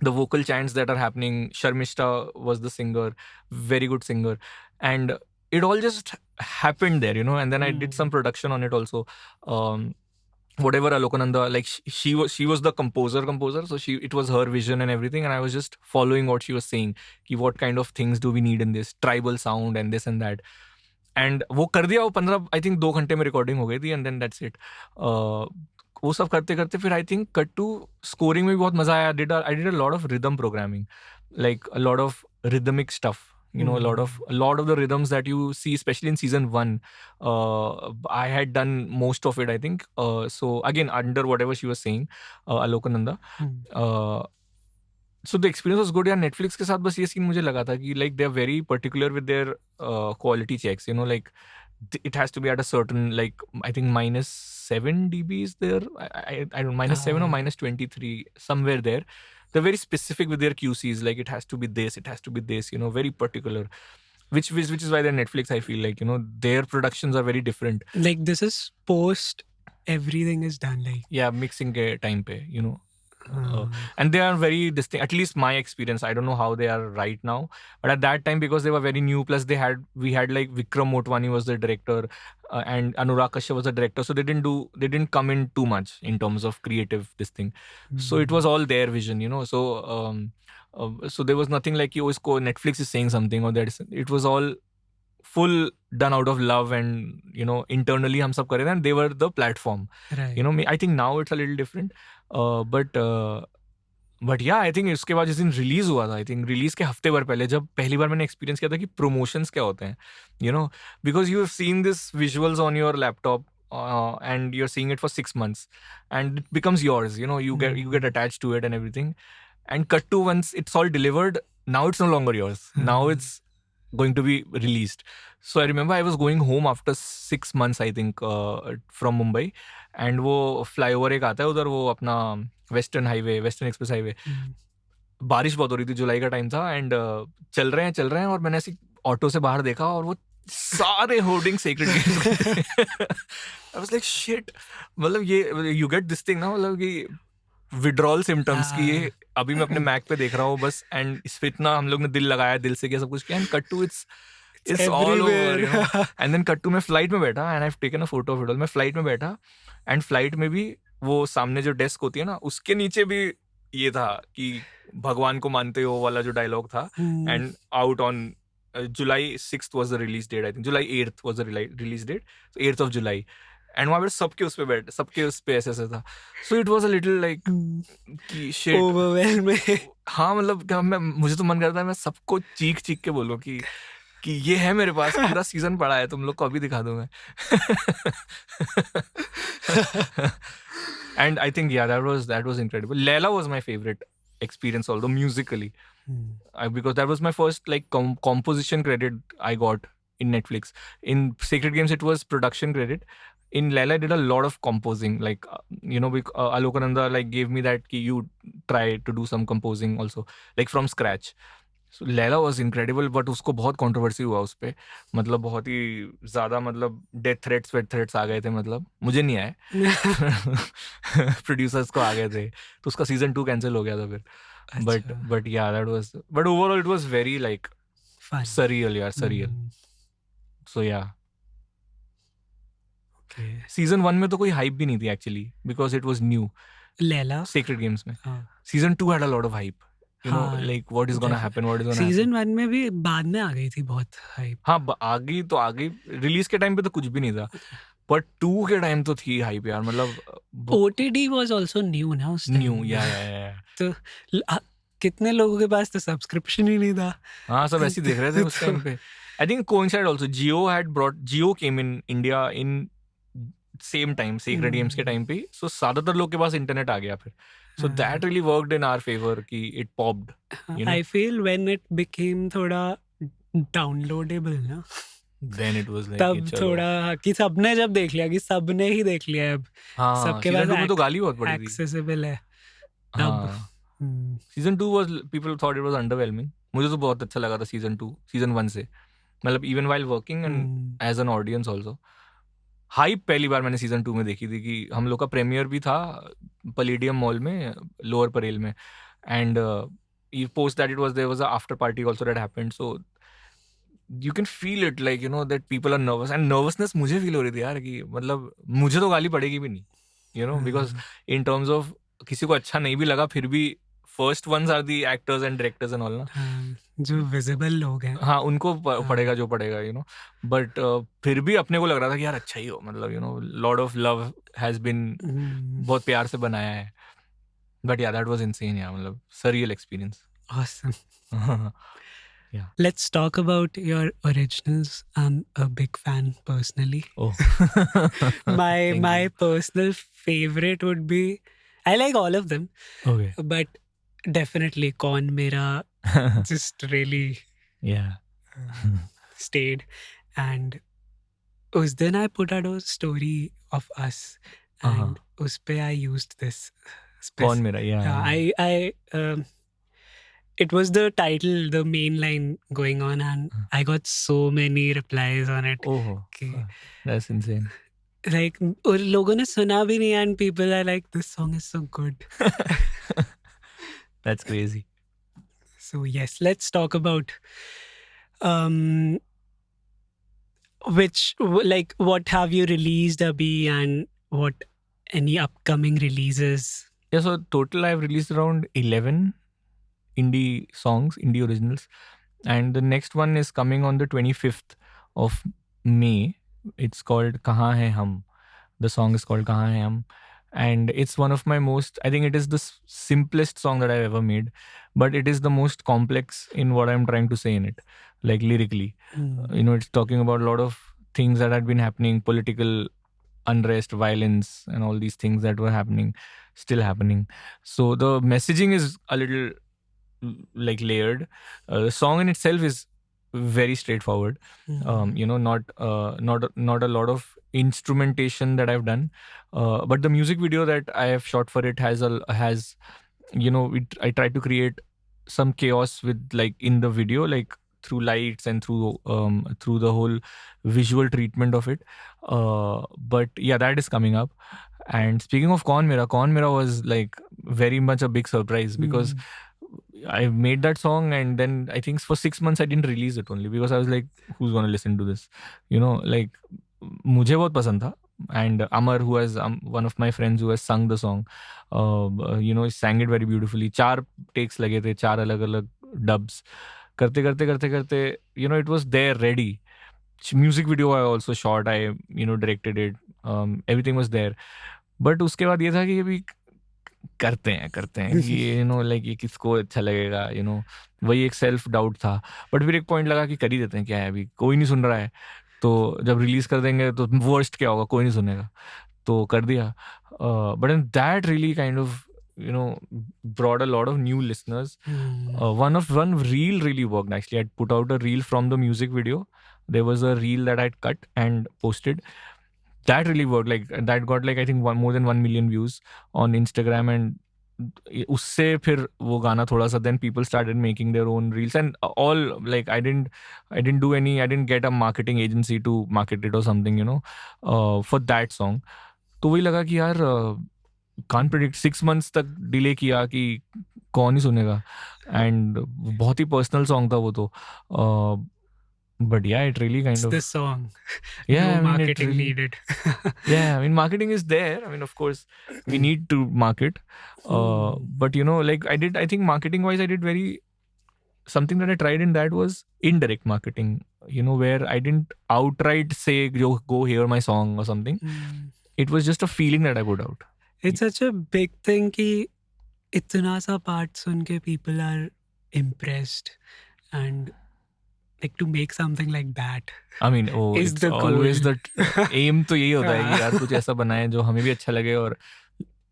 the vocal chants that are happening, Sharmishtha was the singer, very good singer, and it all just happened there, you know, and then I did some production on it also. Whatever Alokananda, like she was the composer, so it was her vision and everything, and I was just following what she was saying, ki what kind of things do we need in this tribal sound and this and that. And वो कर दिया, वो 15 I think 2 घंटे में recording हो गई थी, and then that's it. वो सब करते करते फिर I think cut to scoring में भी बहुत मजा आया. I did a lot of rhythm programming, like a lot of rhythmic stuff, you know, a lot of the rhythms that you see, especially in season 1, I had done most of it, I think. So again, under whatever she was saying, Alokananda. So the experience was good. यार Netflix के साथ बस ये scene मुझे लगा था कि like they are very particular with their quality checks, you know, like it has to be at a certain, like I think -7 dB is there. I don't, -7 or -23, somewhere there. They're very specific with their QCs, like it has to be this, it has to be this, you know, very particular. Which is why they're Netflix, I feel like, you know, their productions are very different. Like this is post everything is done, like yeah, mixing के time पे, you know. And they are very distinct, at least my experience. I don't know how they are right now, but at that time, because they were very new, plus we had like Vikram Motwani was the director, and Anurag Kashyap was the director, so they didn't come in too much in terms of creative this thing. So it was all their vision, you know. So so there was nothing like, oh, isko Netflix is saying something, or that is, it was all full done out of love, and you know, internally हम सब कर रहे थे, and they were the platform, right. You know, I think now it's a little different, but yeah, I think इसके बाद जिस दिन release हुआ था, आई थिंक रिलीज के हफ्ते भर पहले, जब पहली बार मैंने एक्सपीरियंस किया था कि प्रमोशंस क्या होते हैं, you know, because you have seen this visuals on your laptop, and you're seeing it for 6 months, and it becomes yours, you know, you get attached to it and everything, and cut to once it's all delivered, now it's no longer yours. Now it's going to be released. So I remember I was going home after 6 months, I think, from Mumbai, and वो flyover एक आता है उधर, वो अपना western express highway. बारिश बहुत हो रही थी, जुलाई का टाइम था, एंड चल रहे हैं, और मैंने ऐसे ऑटो से बाहर देखा, और वो सारे hoarding sacred games. I was like shit, मतलब ये यू गेट दिस थिंग ना, मतलब कि विड्रॉल सिम्टम्स की, ये अभी मैं अपने मैक पे देख रहा हूँ बस, एंड इस पे इतना हम लोग ने दिल लगाया, दिल से किया, सब कुछ किया, and cut to it's all over, you know? And then cut to मैं फ्लाइट में बैठा, and I've taken a photo of it all. मैं फ्लाइट में बैठा, एंड फ्लाइट में भी वो सामने जो डेस्क होती है ना, उसके नीचे भी ये था कि भगवान को मानते हो वाला जो डायलॉग था, and out on July 6th was the release date, I think. July 8th was the release date, so 8th of July. And वहाँ पे सबके उस पे ऐसे था. So it was a little like कि शिट, ओवरवेल्मिंग. हाँ, मतलब मुझे तो मन करता है मैं सबको चीख के बोलूं कि ये है मेरे पास, पूरा सीजन पड़ा है, तुम लोग को अभी दिखा दूं मैं. And I think that was incredible. Laila was my favorite experience, although musically, because that was my first like composition credit I got in Netflix. In Sacred Games it was production credit. In Laila I did a lot of composing, like you know, Alokananda like gave me that ki you try to do some composing also, like from scratch. So Laila was incredible, but उसको बहुत controversy हुआ उस पे, मतलब बहुत ही ज़्यादा, मतलब death threats आ गए थे, मतलब मुझे नहीं आए प्रोड्यूसर्स को आ गए थे, तो उसका सीजन 2 कैंसिल हो गया था फिर. But yeah that was, but overall it was very like Fun. surreal, यार, surreal. So yeah. Okay. Season 1 में तो कोई हाइप भी नहीं थी actually, because it was new. Layla. Sacred Games में हाँ. Season 2 had a lot of hype, you know, हाँ, like what is gonna happen, what is gonna season 1 में भी बाद में आ गई थी बहुत हाइप. हाँ, आ गई तो आ गई, रिलीज के टाइम पे तो कुछ भी नहीं था, बट 2 के टाइम तो थी हाइप यार, मतलब OTD was also new ना उस न्यू. time. या तो कितने लोगों के पास तो सब्सक्रिप्शन ही नहीं था. हाँ, सब ऐसे ही देख रहे थे उस टाइम पे. I think coincided also, Jio came in India in same time, Sacred Games के टाइम पे, so ज्यादातर लोग के पास इंटरनेट आ गया फिर, so that really worked in our favor कि it popped, you know. I feel when it became थोड़ा downloadable ना, Then it was like तब थोड़ा कि सबने जब देख लिया, कि सबने ही देख लिया अब, हाँ, सबके सीजन पास 2 में तो गाली बहुत पड़ी थी. accessible है तब. हाँ, season 2 was, people thought it was underwhelming. मुझे तो बहुत अच्छा लगा था सीजन 2 सीजन 1 से, मतलब even while working and as an audience also. Hype पहली बार मैंने सीजन 2 में देखी थी, कि हम लोग का प्रीमियर भी था पलेडियम मॉल में, लोअर परेल में, and post that it was, there was a after party also that happened, so you can feel it, like, you know, that people are nervous, and nervousness मुझे फील हो रही थी यार, कि मतलब मुझे तो गाली पड़ेगी भी नहीं, you know, because in terms of किसी को अच्छा नहीं भी लगा, फिर भी first once are the actors and directors and all ना, जो विजिबल लोग हैं, हाँ, उनको पड़ेगा जो पड़ेगा, यू नो, बट फिर भी अपने को लग रहा था कि यार अच्छा ही हो, मतलब, you know, lot of love has been, बहुत प्यार से बनाया है, but yeah that was insane यार, मतलब surreal experience. awesome. Yeah. Let's talk about your originals. I'm a big fan personally. Oh. My personal favorite would be, I like all of them, Okay. but definitely Kaun Mera just really Yeah. stayed. And us din I put out a story of us, and us pe I used this. Kaun Mera, yeah. It was the title, the main line going on, and I got so many replies on it. Oh, that's insane. Like, और लोगों ने सुना भी नहीं, and people are like, this song is so good. That's crazy. So yes, let's talk about what have you released abhi, and what any upcoming releases? Yeah, so total I've released around 11 indie songs, indie originals, and the next one is coming on the 25th of May. It's called Kahan Hai Hum. The song is called Kahan Hai Hum, and it's one of my most, I think it is the simplest song that I've ever made, but it is the most complex in what I'm trying to say in it, like lyrically. You know, it's talking about a lot of things that had been happening, political unrest, violence, and all these things that were happening, still happening. So the messaging is a little like layered. The song in itself is very straightforward. You know, not a lot of instrumentation that I've done, but the music video that I have shot for it has you know, I tried to create some chaos with, like, in the video, like through lights and through the whole visual treatment of it. But yeah, that is coming up. And speaking of Kaun Mera was like very much a big surprise, because I made that song, and then I think for 6 months I didn't release it, only because I was like, who's gonna listen to this, you know, like, मुझे बहुत पसंद था. And Amar, who has one of my friends who has sung the song, you know, he sang it very beautifully. 4 takes लगे थे, 4 अलग-अलग dubs. करते, you know, it was there ready. Music video I also shot, I, you know, directed it. Everything was there. But उसके बाद ये था कि अभी करते हैं कि, you know, like, ये किसको अच्छा लगेगा, you know, वही एक सेल्फ डाउट था. बट फिर एक पॉइंट लगा कि कर ही देते हैं, क्या है, अभी कोई नहीं सुन रहा है, तो जब रिलीज कर देंगे तो वर्स्ट क्या होगा, कोई नहीं सुनेगा, तो कर दिया. But and that really kind of, you know, brought a lot of new listeners. One reel really worked, actually. I'd put out a reel from the music video. There was a reel that I'd cut and posted. That really worked. Like, that got, like, I think more than 1 million views on Instagram, and उससे फिर वो गाना थोड़ा सा then people started making their own reels and all like I didn't get a marketing agency to market it or something, you know, for that song. तो वही लगा कि यार can't predict 6 months तक डिले किया कि कौन ही सुनेगा, एंड बहुत ही पर्सनल सॉन्ग था वो तो, but yeah, it really kind It's of the song. yeah, No I mean, it marketing really, needed. yeah, I mean, marketing is there. I mean, of course, we need to market. But you know, like I think marketing wise, I did something that I tried in that was indirect marketing, you know, where I didn't outright say, go hear my song or something. It was just a feeling that I put out. It's such a big thing कि इतना सा part सुन के people are impressed, and like to make something like that. I mean, is it's the always goal. the aim तो यही होता है कि यार कुछ ऐसा बनाए जो हमें भी अच्छा लगे और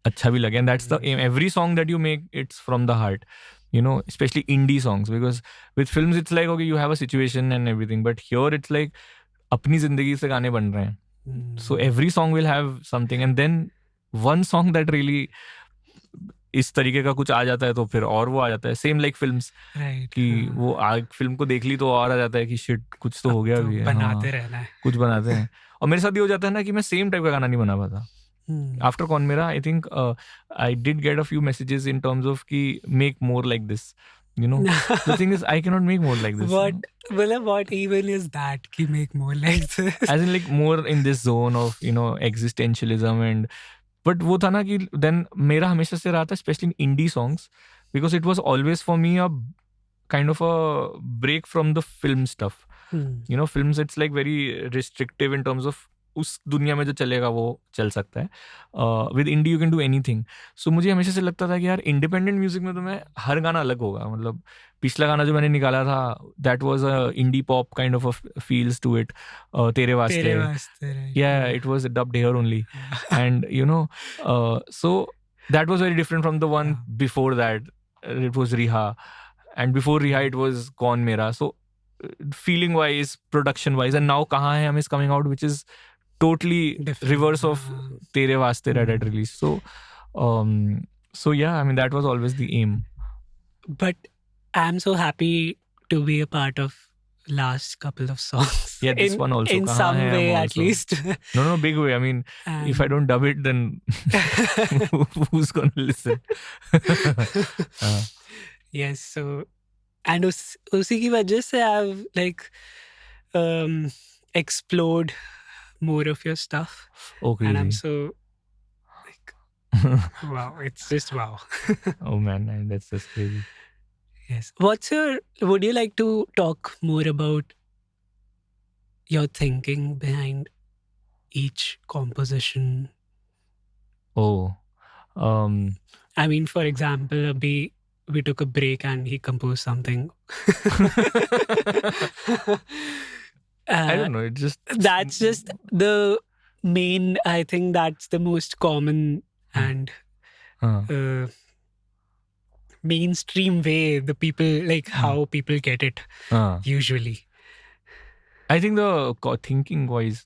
अच्छा भी लगे, and that's the aim. Every song that you make, it's from the heart, you know, especially indie songs, because with films it's like, okay, you have a situation and everything, but here it's like अपनी जिंदगी से गाने बन रहे हैं. So every song will have something, and then one song that really इस तरीके का कुछ आ जाता है तो फिर और वो आ जाता है. सेम लाइक फिल्म्स, कि वो फिल्म को देख ली तो और आ जाता है कि शिट कुछ तो हो गया भी है, बनाते रहना है, कुछ बनाते हैं. और मेरे साथ ये हो जाता है ना कि मैं सेम टाइप का गाना नहीं बना पाता. आफ्टर कौन मेरा, I think I did get a few messages in terms of कि make more like this, you know. The thing is, I cannot make more like this. What even is that ki make more like this? As in like more in this zone of, you know, existentialism. And but वो था ना कि then मेरा हमेशा से रहा था, especially in indie songs, because it was always for me a kind of a break from the film stuff. You know, films, it's like very restrictive in terms of उस दुनिया में जो चलेगा वो चल सकता है. With indie you can do anything. So मुझे हमेशा से लगता था कि यार इंडिपेंडेंट म्यूजिक में तो मैं हर गाना अलग होगा. मतलब पिछला गाना जो मैंने निकाला था, that was a indie pop kind of a feels to it, Tere Vaaste. Yeah it was dubbed here only, and you know, so that was very different from the one before that. It was Riha, and before Riha it was Kaun Mera. So feeling wise, production wise, and now Kahan Hai Hum is coming out, which is totally different, reverse of Tere Vaste that I'd released. So yeah, I mean, that was always the aim. But I'm so happy to be a part of last couple of songs. Yeah, this one also. In some way, at least. No, big way. I mean, if I don't dub it, then who's gonna listen? Yes, so and उसी की वजह से I've like explored more of your stuff. Oh, crazy. And I'm so like, wow, it's just wow. Oh man, that's just crazy. Yes. Would you like to talk more about your thinking behind each composition? Oh, I mean, for example, we took a break and he composed something. I don't know. It just that's just the main. I think that's the most common and mainstream way the people like how people get it usually. I think the thinking wise,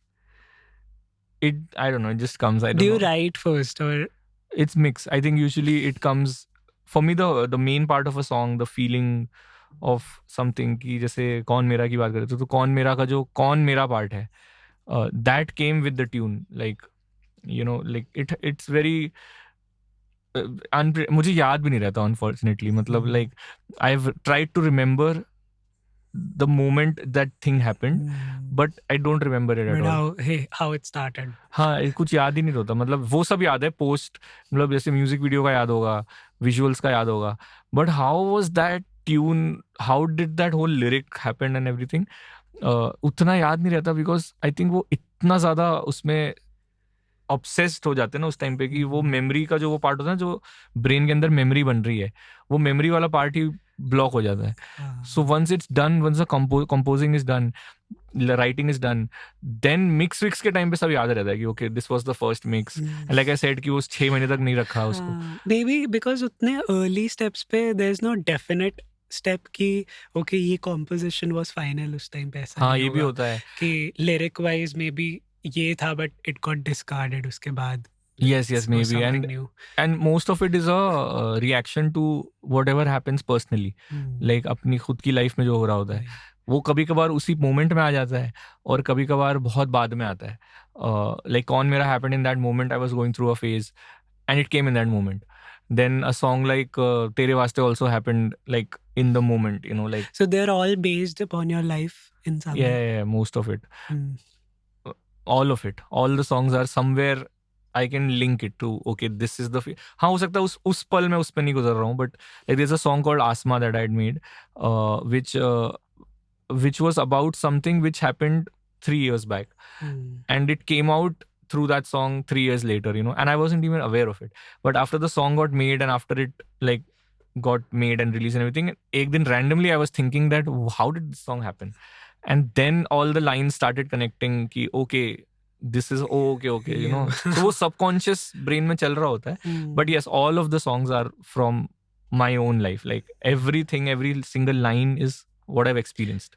I don't know. It just comes. I don't know. Do you write first or it's mixed? I think usually it comes. For me, the main part of a song, the feeling of something, कि जैसे कौन मेरा की बात करते तो कौन मेरा का जो कौन मेरा part है, that came with the tune. Like, you know, like it's very मुझे याद भी नहीं रहता unfortunately. मतलब like I've tried to remember the moment that thing happened, but I don't remember it at all. How it started. हाँ, कुछ याद ही नहीं होता. मतलब वो सब याद है पोस्ट, मतलब जैसे म्यूजिक वीडियो का याद होगा, विजुअल्स का याद होगा, but how was that tune, how did that whole lyric happen and everything, उतना याद नहीं रहता. बिकॉज आई थिंक वो इतना ज़्यादा उसमें ऑब्सेस्ड हो जाते हैं ना उस टाइम पे कि वो मेमोरी का जो वो पार्ट होता है, जो ब्रेन के अंदर मेमोरी बन रही है, वो मेमोरी वाला पार्ट ही ब्लॉक हो जाता है. So once it's done, once the composing is done, writing is done, then mix विक्स के टाइम पे सब याद रहता है कि okay this was the first mix. Like I said कि वो 6 महीने तक नहीं रखा उसको. मे बी बिकॉज उतने अर्ली स्टेप्स पे there is no definite step कि ओके ये कॉम्पोजिशन वाज फाइनल उस टाइम पे. ऐसा हाँ, ये भी होता है कि लिरिक वाइज मे बी ये था बट इट गॉट डिस्कार्डेड उसके बाद Yes, Or maybe. something new. And most of it is a reaction to whatever happens personally. Like अपनी खुद की लाइफ में जो हो रहा होता है Right. वो कभी कभार उसी मोमेंट में आ जाता है और कभी कभार बहुत बाद में आता है. Like कौन मेरा happened in that moment. I was going through a phase and it came in that moment. Then a song like Tere Vaste also happened like in the moment, you know, like So they're all based upon your life in some way. yeah, most of it. Hmm. All of it. All the songs are somewhere I can link it to, okay, this is the हाँ हो सकता है उस पल में उस पे नहीं गुजर रहा हूँ, but like there's a song called Asma that I had made, which was about something which happened 3 years back, and it came out through that song 3 years later, you know, and I wasn't even aware of it. But after the song got made and after it like got made and released and everything, ek din randomly I was thinking that how did this song happen? And then all the lines started connecting कि okay, this is okay, you know. So वो subconscious brain में चल रहा होता है. But yes, all of the songs are from my own life. Like everything, every single line is what I've experienced.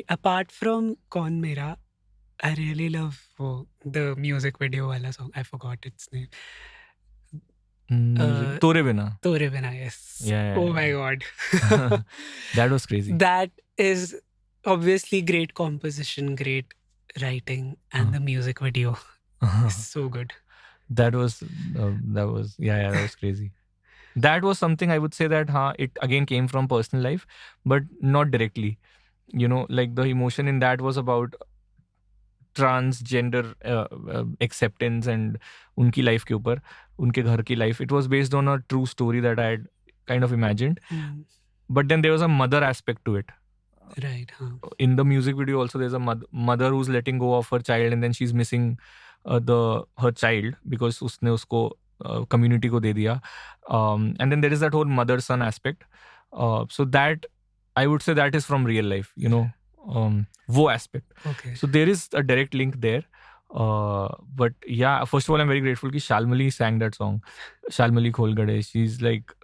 Apart from Kaun Mera, I really love the music video wala song. I forgot its name. Tore Bina. Tore Bina, yes. Yeah. Oh my God. That was crazy. That is obviously great composition, great writing, and the music video is so good. That was crazy. That was something I would say that it again came from personal life, but not directly. You know, like the emotion in that was about transgender acceptance and उनकी life के ऊपर, उनके घर की life. It was based on a true story that I had kind of imagined. But then there was a mother aspect to it. Right. In the music video also there's a mother who's letting go of her child and then she's missing her child because उसने उसको community को दे दिया. And then there is that whole mother son aspect. So that I would say that is from real life, you know. वो aspect. Okay. So there is a direct link there. But yeah, first of all, I'm very grateful कि Shalmali sang that song. Shalmali Kholgade. She's like,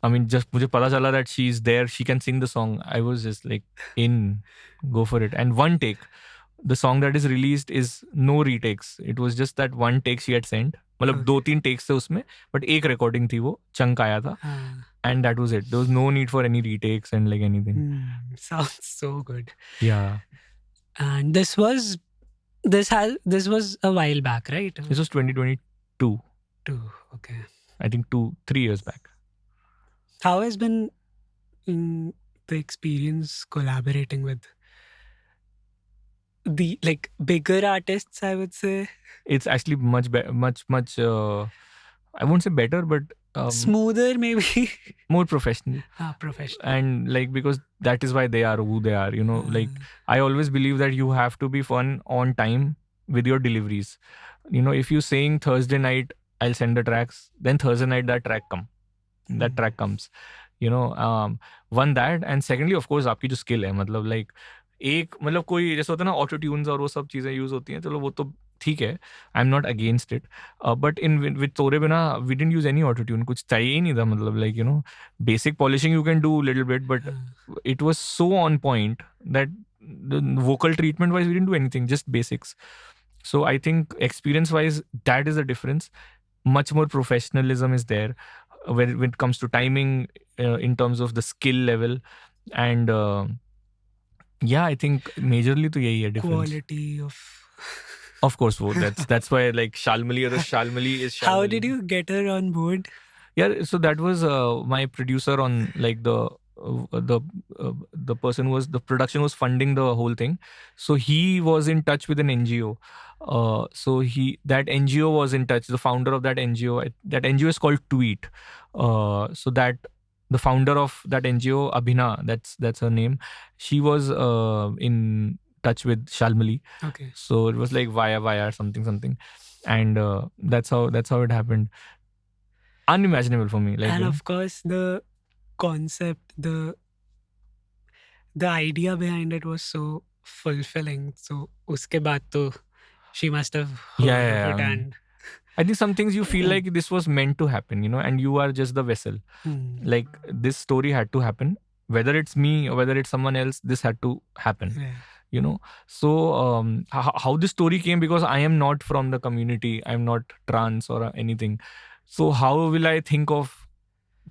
I mean, just मुझे पता चला that she's there. She can sing the song. I was just like, go for it. And one take. The song that is released is no retakes. It was just that one take she had sent. मतलब 2-3 takes थे उसमें, but एक recording थी वो, chunk आया था. And that was it. There was no need for any retakes and like anything. Sounds so good. Yeah. And this was a while back, right? This was 2022. Okay. I think 3 years back. How has been the experience collaborating with the like bigger artists, I would say? It's actually much I won't say better, but smoother maybe. More professional. Professional. And like because that is why they are who they are, you know. Like I always believe that you have to be fun on time with your deliveries. You know, if you're saying Thursday night I'll send the tracks, then Thursday night that track comes. You know, one that, and secondly of course आपकी जो skill है, मतलब like मतलब कोई जैसे होता है ना ऑटो ट्यून्स और वो सब चीज़ें यूज़ होती हैं, चलो वो तो ठीक है, I am not against it. But in with Tore Bina we didn't use any auto tune. कुछ चाहिए ही नहीं था, मतलब like you know basic polishing you can do little bit, but it was so on point that vocal treatment wise we didn't do anything, just basics. So I think experience wise that is the difference. Much more professionalism is there when it comes to timing, in terms of the skill level, and yeah, I think majorly to yahi hai difference. Quality of course wo that's why like Shalmali is Shalmali. How did you get her on board? Yeah, so that was my producer on like the person who was the production was funding the whole thing. So he was in touch with an NGO. So that NGO was in touch. The founder of that NGO is called Tweet. So that the founder of that NGO, Abhina, that's her name. She was in touch with Shalmali. Okay. So it was like via something, and that's how it happened. Unimaginable for me. Like, and of course the concept, the idea behind it was so fulfilling. So uske baad to she must have heard of it, and I think some things you feel like this was meant to happen, you know, and you are just the vessel. Like this story had to happen, whether it's me or whether it's someone else. This had to happen. you know. So how this story came, because I am not from the community, I'm not trans or anything. So how will I think of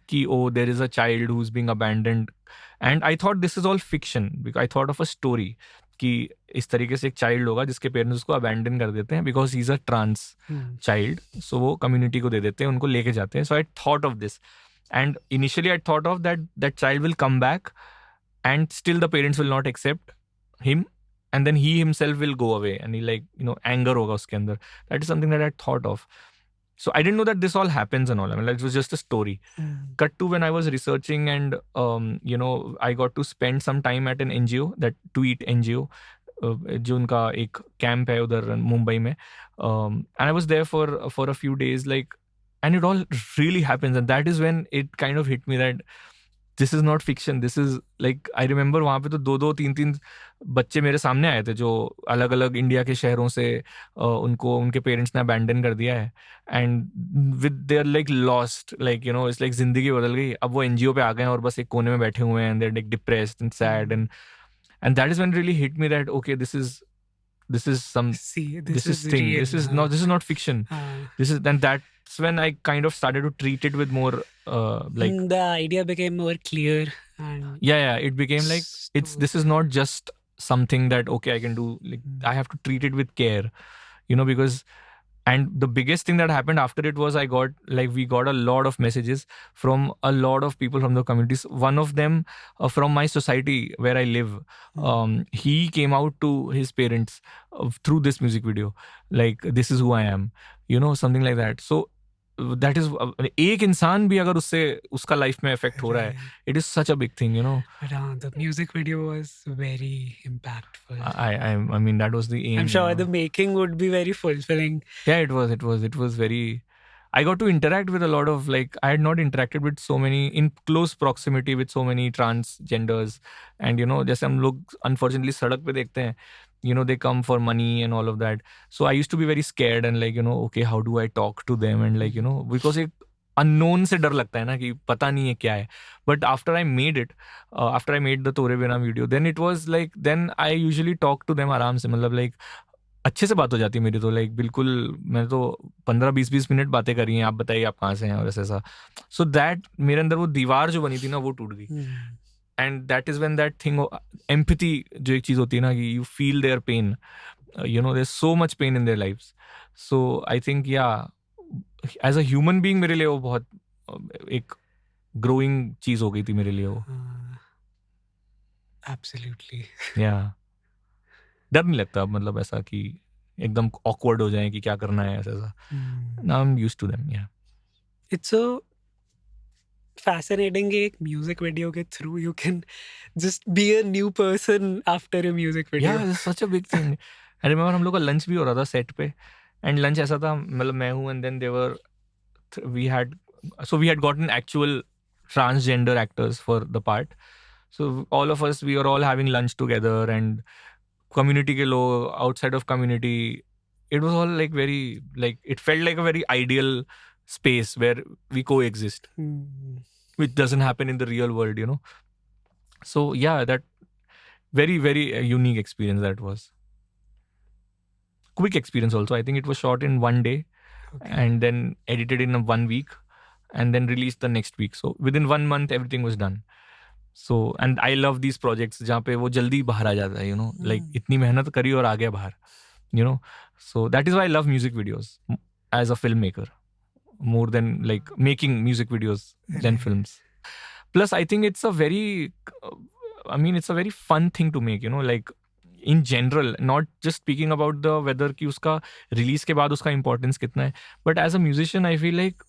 ki, oh, there is a child who's being abandoned? And I thought this is all fiction, because I thought of a story कि इस तरीके से एक child होगा जिसके parents उसको abandon कर देते हैं because he is a trans child, so वो कम्युनिटी को दे देते हैं, उनको लेके जाते हैं. So I thought of this, and initially I thought of that child will come back and still the parents will not accept him, and then he himself will go away and he, like, you know, anger hoga uske andar. That is something that I thought of. So I didn't know that this all happens and all. I mean, like, it was just a story. Cut to when I was researching, and you know, I got to spend some time at an NGO, that Tweet NGO, जो उनका एक camp है उधर मुंबई में, and I was there for a few days, like, and it all really happens, and that is when it kind of hit me that this is not fiction, this is like, I remember वहाँ पे तो 2-2, 3-3 बच्चे मेरे सामने आए थे जो अलग अलग इंडिया के शहरों से उनको उनके पेरेंट्स ने अबैंडन कर दिया है, and with they are like lost, like, you know, it's like जिंदगी बदल गई. अब वो एनजीओ पे आ गए हैं और बस एक कोने में बैठे हुए हैं, and they are like depressed and sad, and that is when it really hit me that okay, this is some, this is thing, real, this is not fiction. This is, then that's when I kind of started to treat it with more like the idea became more clear, and yeah, it became like this is not just something that okay I can do, like I have to treat it with care, you know, because. And the biggest thing that happened after it was we got a lot of messages from a lot of people from the communities. One of them from my society where I live, he came out to his parents through this music video, like, this is who I am, you know, something like that. So that is एक इंसान भी अगर उससे उसका life में effect हो रहा है, it is such a big thing, you know. But the music video was very impactful. I mean, that was the aim. I'm sure the making would be very fulfilling. Yeah, it was very. I got to interact with a lot of, like, I had not interacted with so many in close proximity with so many transgenders, and you know, जैसे हम लोग unfortunately सड़क पे देखते हैं, you know, they come for money and all of that. So I used to be very scared and, like, you know, okay, how do I talk to them, and, like, you know, because एक unknown से डर लगता है ना कि पता नहीं है क्या है. But after I made it, after I made the तोरे बिना video, then it was like, then I usually talk to them आराम से, मतलब like अच्छे से बात हो जाती है मेरी तो, लाइक बिल्कुल, मैंने तो 15-20 मिनट बातें करी हैं, आप बताइए आप कहाँ से हैं और ऐसा. सो दैट मेरे अंदर वो दीवार जो बनी थी ना वो टूट गई, and that is when that thing, empathy जो एक चीज़ होती है ना कि you feel their pain, you know, there is so much pain in their lives. So I think yeah as a human being मेरे लिए वो बहुत एक ग्रोइंग चीज़ हो गई थी मेरे लिए वो. एब्सोल्युटली. या डर नहीं लगता अब, मतलब ऐसा कि एकदम ऑकवर्ड हो जाए कि क्या करना है ऐसा. Now I am used to them. Yeah it's so fascinating कि एक म्यूजिक वीडियो के through you can just be a new person after a music video. Yeah, it's such a big thing. I remember हम लोग का lunch भी हो रहा था सेट पे, एंड लंच ऐसा था, मतलब मैं हूँ, and then we had gotten actual transgender actors for the part. So all of us, we were all having lunch together, and community के लोग, outside of community, it was all like very, like, it felt like a very ideal space where we coexist, which doesn't happen in the real world, you know. So yeah, that very, very unique experience that was. Quick experience also. I think it was shot in 1 day, and then edited in 1 week, and then released the next week. So within 1 month everything was done. So, and I love these projects जहाँ पे वो जल्दी बाहर आ जाता है, you know, like इतनी मेहनत करी और आ गया बाहर, you know. So that is why I love music videos as a filmmaker more than like making music videos than films. Plus I think it's a very it's a very fun thing to make, you know, like in general, not just speaking about the whether कि उसका release के बाद उसका importance कितना है, but as a musician I feel like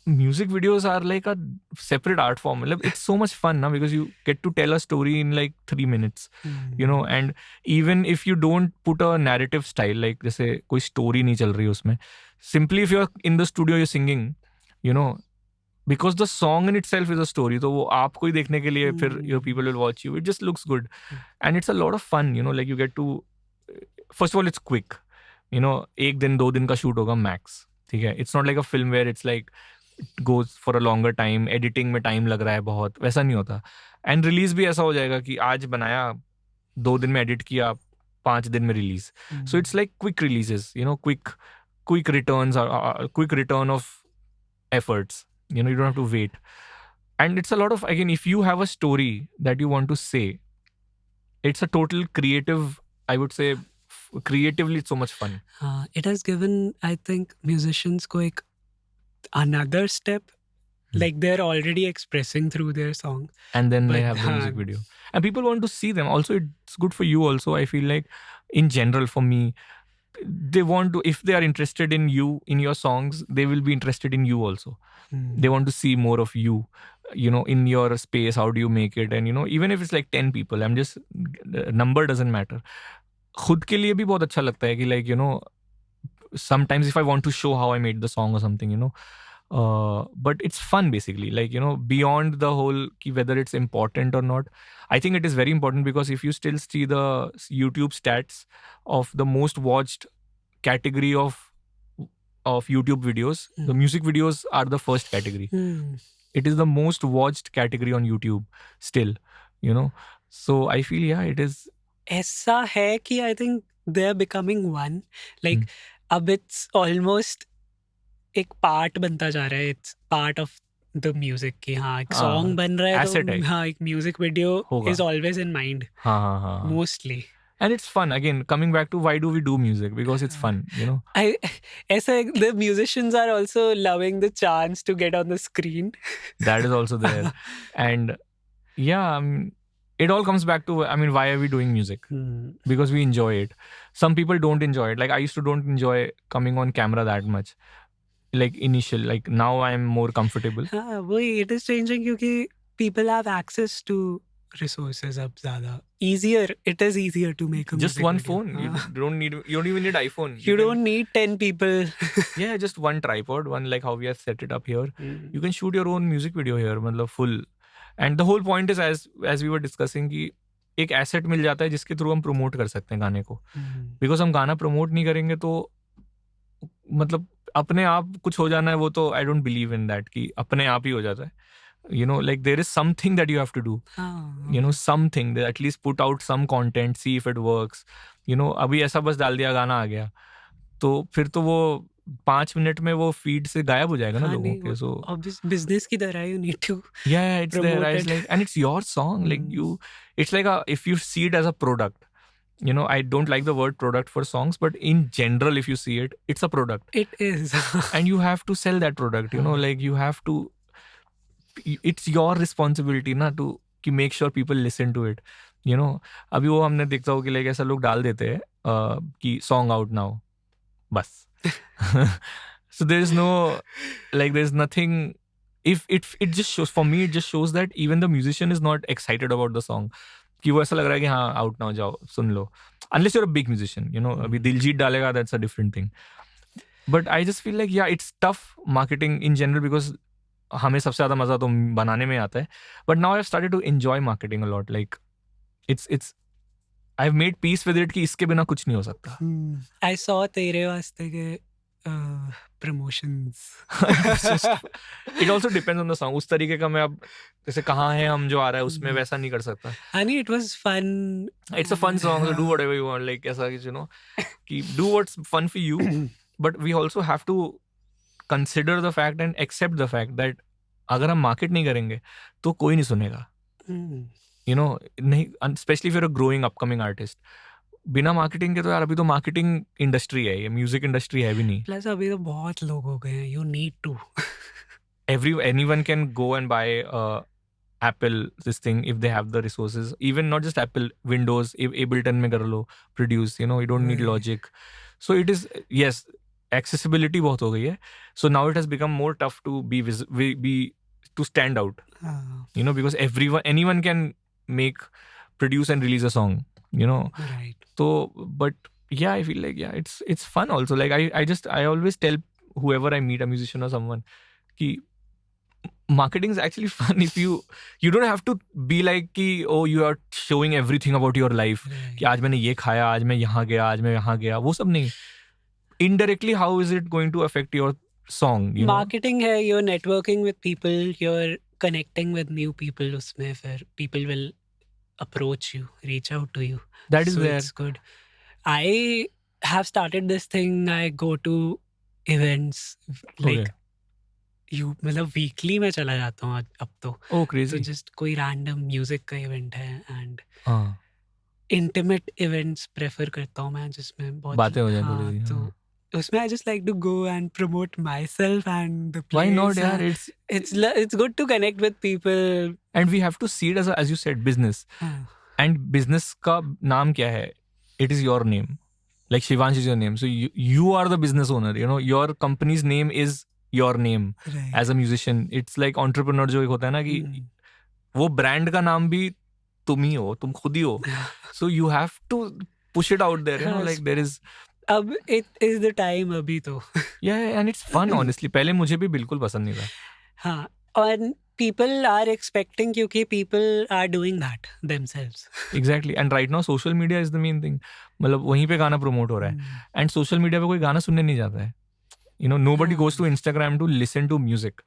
music videos are like a separate art form. It's so much fun now because you get to tell a story in like 3 minutes, you know, and even if you don't put a narrative style, like जैसे कोई story नहीं चल रही उसमें, simply if you're in the studio you're singing, you know, because the song in itself is a story, तो वो आपको ही देखने के लिए फिर your people will watch you, it just looks good, and it's a lot of fun, you know, like you get to, first of all it's quick, you know, 1 दिन 2 दिन का shoot होगा max, ठीक है. It's not like a film where it's like it goes for a longer time, editing में time लग रहा है बहुत, वैसा नहीं होता. And release भी ऐसा हो जाएगा कि आज बनाया 2 दिन में edit किया, 5 दिन में release. So it's like quick releases, you know, quick returns or quick return of efforts. You know, you don't have to wait. And it's a lot of, again, if you have a story that you want to say, it's a total creative, I would say, creatively it's so much fun. It has given, I think, musicians ko ek another step. Like they're already expressing through their song. And then they But, have the music video. And people want to see them. Also, it's good for you also. I feel like, in general, for me, they want to, if they are interested in you, in your songs, they will be interested in you also. They want to see more of you, you know, in your space. How do you make it? And, you know, even if it's like 10 people, number doesn't matter. खुद के लिए भी बहुत अच्छा लगता है कि, like, you know, sometimes if I want to show how I made the song or something, you know, but it's fun basically, like, you know, beyond the whole whether it's important or not. I think it is very important, because if you still see the YouTube stats of the most watched category of YouTube videos, the music videos are the first category. It is the most watched category on YouTube still, you know. So I feel, yeah, it is. ऐसा है कि I think they're becoming one. Like अब it's almost एक part बनता जा रहा है. It's part of the music कि हाँ एक song बन रहा है asset तो है. हाँ एक music video होगा. is always in mind. हाँ. Mostly. And it's fun. Again, coming back to why do we do music? Because it's fun, you know. The musicians are also loving the chance to get on the screen. That is also there. And yeah, it all comes back to, why are we doing music? Because we enjoy it. Some people don't enjoy it. Like I used to don't enjoy coming on camera that much. Like initial, like now I'm more comfortable. It is changing because people have access to resources ab zyada. It is easier to make a just music one video. phone. You don't even need iPhone. You don't need 10 people. Yeah, just one tripod, one like how we have set it up here. You can shoot your own music video here, मतलब full. And the whole point is, as we were discussing, कि एक asset मिल जाता है जिसके through हम promote कर सकते हैं गाने को. Because हम गाना promote नहीं करेंगे तो मतलब अपने आप कुछ हो जाना है, वो तो I don't believe in that कि अपने आप ही हो जाता है. You know, like there is something that you have to do. You know, something that at least put out some content, see if it works. You know, अभी ऐसा बस डाल दिया, गाना आ गया, तो फिर तो वो 5 मिनट में वो फीड से गायब हो जाएगा ना लोगों के. So business की तरह you need to it's there. It's like, and it's your song. Like it's like if you see it as a product. You know, I don't like the word product for songs, but in general, if you see it, it's a product. It is. And you have to sell that product. You know, like you have to. It's your responsibility ना to कि make sure people listen to it. You know, अभी वो हमने देखता हो कि like ऐसा लोग डाल देते हैं कि song out now, बस. So there's no, like there's nothing. If it just shows, for me it just shows that even the musician is not excited about the song. कि वो ऐसा लग रहा है कि हाँ out now, जाओ सुन लो. Unless you're a big musician, you know, अभी दिलजीत डालेगा, that's a different thing. But I just feel like, yeah, it's tough marketing in general because हमें सबसे ज़्यादा मज़ा तो बनाने में आता है. But now I've started to enjoy marketing a lot. Like it's I've made peace with it कि इसके बिना कुछ नहीं हो सकता. I saw तेरे वास्ते के promotions. It also depends on the song. उस तरीके का मैं अब जैसे कहाँ है हम जो आ रहा है उसमें वैसा नहीं कर सकता. I mean, it was fun. It's a fun song, so do whatever you want. Like ऐसा, you know, कि do what's fun for you. But we also have to consider the fact and accept the fact that अगर हम market नहीं करेंगे तो कोई नहीं सुनेगा. You know, नहीं, especially if you're a growing upcoming artist. बिना मार्केटिंग के तो यार अभी तो मार्केटिंग इंडस्ट्री है, ये म्यूजिक इंडस्ट्री है भी नहीं. प्लस अभी तो बहुत लोग हो गए हैं. You need to anyone can go and buy Apple this thing if they have the resources. Even not just Apple, Windows, Ableton में कर लो produce. You know, you don't need Logic. So it is, yes, accessibility बहुत हो गई है. So now it has become more tough to to stand out. You know, because anyone can produce and release a song. You know, right. So, but yeah, I feel like, yeah, it's fun also. Like I always tell whoever I meet, a musician or someone, कि marketing is actually fun if you don't have to be like कि oh you are showing everything about your life. कि आज मैंने ये खाया, आज मैं यहाँ गया, आज मैं यहाँ गया, वो सब नहीं. Indirectly, how is it going to affect your song? You Marketing है, you're networking with people, you're connecting with new people. उसमें फिर people will approach you, reach out to you. That is So there. it's good. I have started this thing. I go to events like Okay. you, मतलब weekly मैं चला जाता हूँ अब तो. Oh, तो crazy. जस्ट कोई रैंडम म्यूजिक का इवेंट है एंड हाँ, इंटीमेट इवेंट्स प्रेफर करता हूँ मैं जिसमें बहुत बातें हो जाए थोड़ी हाँ सी. हाँ. तो उसमें I just like to go and promote my self and Why not, place. यार? It's good to connect with people. And we have to see it as you said, business. हाँ. And business का नाम क्या है? It is your name. Like Shivansh is your name. So you are the business owner. You know, your company's name is your name Right. as a musician. It's like entrepreneur जो एक होता है ना कि वो ब्रांड का नाम भी तुम ही हो, तुम खुद ही हो. So you have to push it out there. You know, like there is. अब it is the time अभी तो. Yeah, and it's fun honestly. पहले मुझे भी बिल्कुल पसंद नहीं था. हाँ, और people are expecting क्योंकि people are doing that themselves. Exactly. And right now social media is the main thing. मतलब वहीं पे गाना प्रमोट हो रहा है. And social media पे कोई गाना सुनने नहीं जाता है. You know, nobody goes to Instagram to listen to music.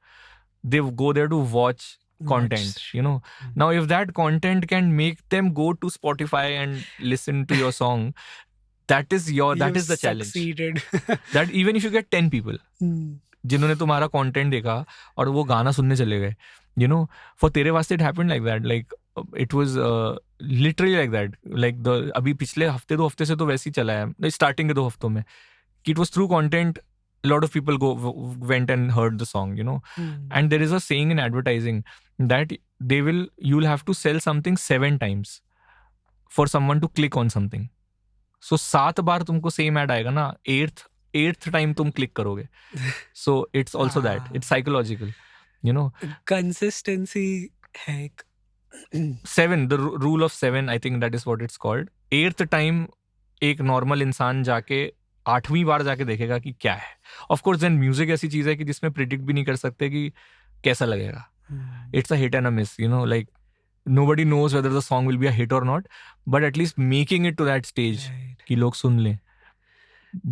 They go there to watch content. You know, now if that content can make them go to Spotify and listen to your song, that is the challenge. Succeeded. That even if you get 10 people जिन्होंने तुम्हारा content देखा और वो गाना सुनने चले गए, you know, for तेरे वास्ते it happened like that. Like it was literally like that. Like अभी पिछले हफ्ते 2 हफ्ते से तो वैसे ही चला है, स्टार्टिंग के 2 हफ्तों में, कि it was through content. A lot of people went and heard the song, you know. And there is a saying in advertising that you'll have to sell something 7 times for someone to click on something. So 7 बार तुमको same add आएगा ना, 8th time तुम click करोगे. So it's also that. It's psychological, you know. Consistency है एक. 7, the rule of 7, I think that is what it's called. 8th time एक normal इंसान जाके 8वीं बार जाके देखेगा कि क्या है. ऑफ कोर्स देन म्यूजिक ऐसी चीज है कि जिसमें प्रिडिक्ट भी नहीं कर सकते कि कैसा लगेगा. It's a hit and a miss, you know. Like nobody knows whether the song will be a hit or not, but at least making it to that stage कि लोग सुन लें,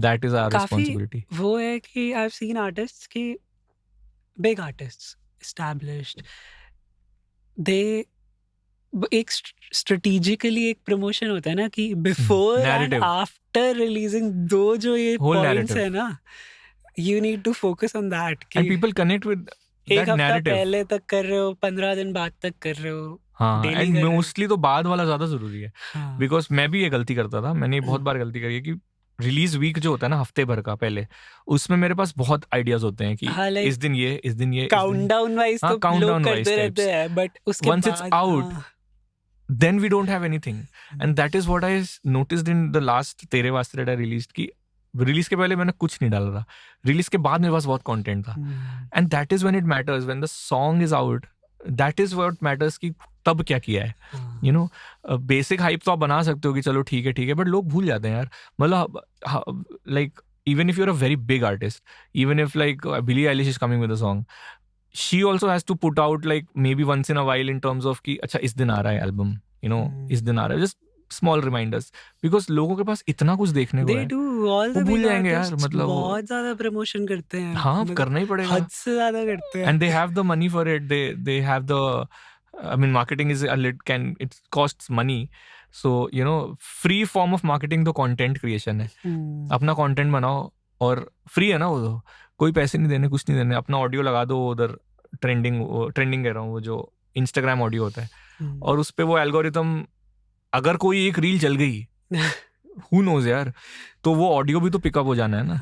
that is our responsibility. वो है कि I've seen artists कि big artists established, they एक strategically एक promotion होता है ना कि before and after releasing दो जो ये points है ना, you need to focus on that. And people connect with एक हफ्ता पहले तक कर रहे हो, 15 दिन बाद तक कर रहे हो. हाँ, एंड मोस्टली तो बाद वाला ज्यादा जरूरी है. बिकॉज मैं भी ये गलती करता था, मैंने बहुत बार गलती करी है कि रिलीज वीक जो होता है ना, हफ्ते भर का पहले, उसमें मेरे पास बहुत आइडियाज होते हैं कि इस दिन ये काउंटडाउन वाइज तो लोग करते रहते हैं, बट उसके once it's out, then we don't have anything. And that is what I noticed in the last तेरे वास्ते that I released, कि रिलीज के पहले मैंने कुछ नहीं डाला था, रिलीज के बाद मेरे पास बहुत कंटेंट था. And that is when it matters, when the song is out, that is what matters कि तब क्या किया है. यू नो, बेसिक हाइप तो आप बना सकते हो कि चलो ठीक है, बट लोग भूल जाते हैं यार. मतलब like even if you're a very big artist, even if like Billie Eilish is coming with a song, she also has to put out like maybe once in a while in terms of कि अच्छा इस दिन आ रहा है album, you know, इस दिन आ रहा है, just small reminders, because लोगों के पास इतना कुछ देखने को है, वो भूल जाएंगे यार. मतलब बहुत ज्यादा प्रमोशन करते हैं. हाँ, करना ही पड़ेगा, हद से ज्यादा करते हैं. and they have the money for it. They have the, I mean, marketing is it costs money. So you know, free form of marketing तो content creation है. अपना content बनाओ और free है ना वो, तो कोई पैसे नहीं देने, कुछ नहीं देने. अपना ऑडियो लगा दो उधर, ट्रेंडिंग कह रहा हूँ, वो जो इंस्टाग्राम ऑडियो होता है, और उस पे वो एल्गोरिथम, अगर कोई एक रील चल गई, who knows यार, तो वो ऑडियो भी तो पिकअप हो जाना है ना.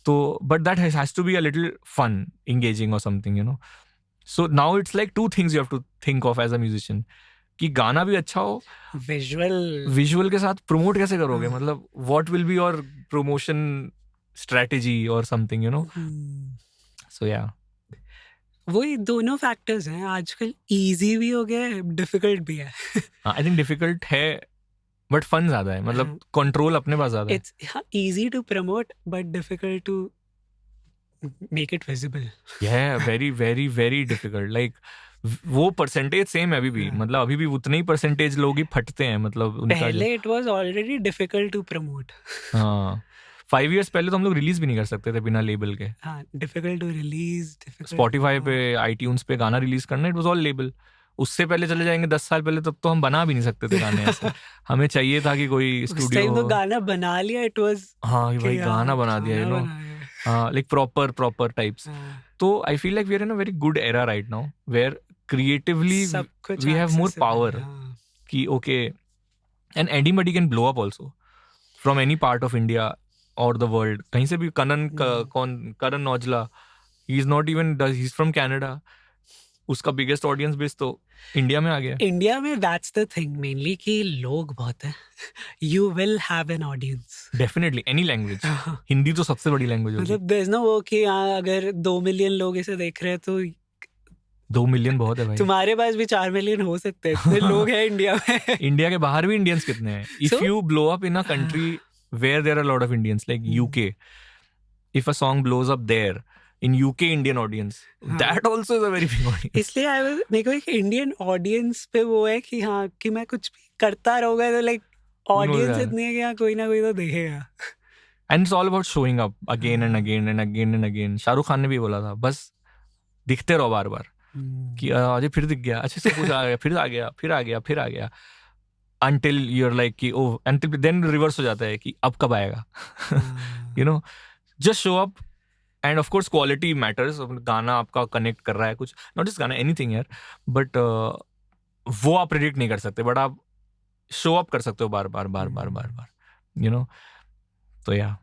तो but that has to be a little fun, engaging और something, you know. So now it's like 2 things you have to think of as a musician, कि गाना भी अच्छा हो, विजुअल के साथ प्रमोट कैसे करोगे, मतलब what will be your promotion strategy और समथिंग, यू नो. सो या वही दोनों फैक्टर्स हैं. आजकल इजी भी हो गया है, डिफिकल्ट भी है. आई थिंक डिफिकल्ट है बट फन ज्यादा है, मतलब कंट्रोल अपने पास ज्यादा है. It's easy to promote but difficult to make it visible. Very very very difficult. Like वो परसेंटेज सेम है अभी भी, मतलब अभी भी उतने ही परसेंटेज लोग ही फटते हैं, मतलब उनका पहले it was already difficult to promote. हाँ, 5 years पहले तो हम लोग रिलीज भी नहीं कर सकते थे बिना लेबल के. हाँ, डिफिकल्ट टू रिलीज. स्पॉटिफाई पे, आईट्यून्स पे गाना रिलीज करना, इट वाज ऑल लेबल. उससे पहले चले जाएंगे 10 साल पहले, तब तो हम बना भी नहीं सकते थे गाने ऐसे। हमें चाहिए था कि कोई उस टाइम तो स्टूडियो, गाना बना लिया, इट वाज हाँ भाई गाना बना दिया, you know, like proper types. तो I feel like we are in a very good era right now where creatively सब कुछ we have more accessible power है, हाँ। कि okay, and anybody can blow up also from any part of India or the world. कहीं से भी Karan Aujla, he is not even, he's from Canada, उसका biggest audience base तो इंडिया में आ गया। इंडिया में दैट्स द थिंग मेनली कि लोग बहुत है, you will have an audience. Definitely any language, Hindi तो सबसे बड़ी लैंग्वेज होगी। मतलब देयर इज नो वो कि हाँ अगर 2 मिलियन लोग इसे देख रहे हैं तो 2 मिलियन बहुत है भाई। तुम्हारे पास भी 4 मिलियन हो सकते हैं, इतने लोग हैं इंडिया में। इंडिया के बाहर भी इंडियंस कितने हैं? If So- you blow up in a country where there are lot of Indians like UK, if a song blows up there in UK Indian audience, that also is a very big audience. इसलिए मेरे को एक Indian audience पे वो है कि हाँ कि मैं कुछ भी करता रहूंगा तो लाइक ऑडियंस इतनी है कि हाँ कोई ना कोई तो देखेगा। And it's all about showing up again and again and again and again. Shahrukh Khan ने भी बोला था, बस दिखते रहो बार बार कि अजय फिर दिख गया, अच्छा सब कुछ आ गया, फिर आ गया, फिर आ गया, फिर आ गया, until you're like कि oh, until then रिवर्स हो जाता है कि अब कब आएगा। you know, just show up and of course quality matters। गाना आपका कनेक्ट कर रहा है कुछ, not just गाना, anything यार, but वो आप प्रेडिक्ट नहीं कर सकते, बट आप शो अप कर सकते हो बार बार, you know, तो या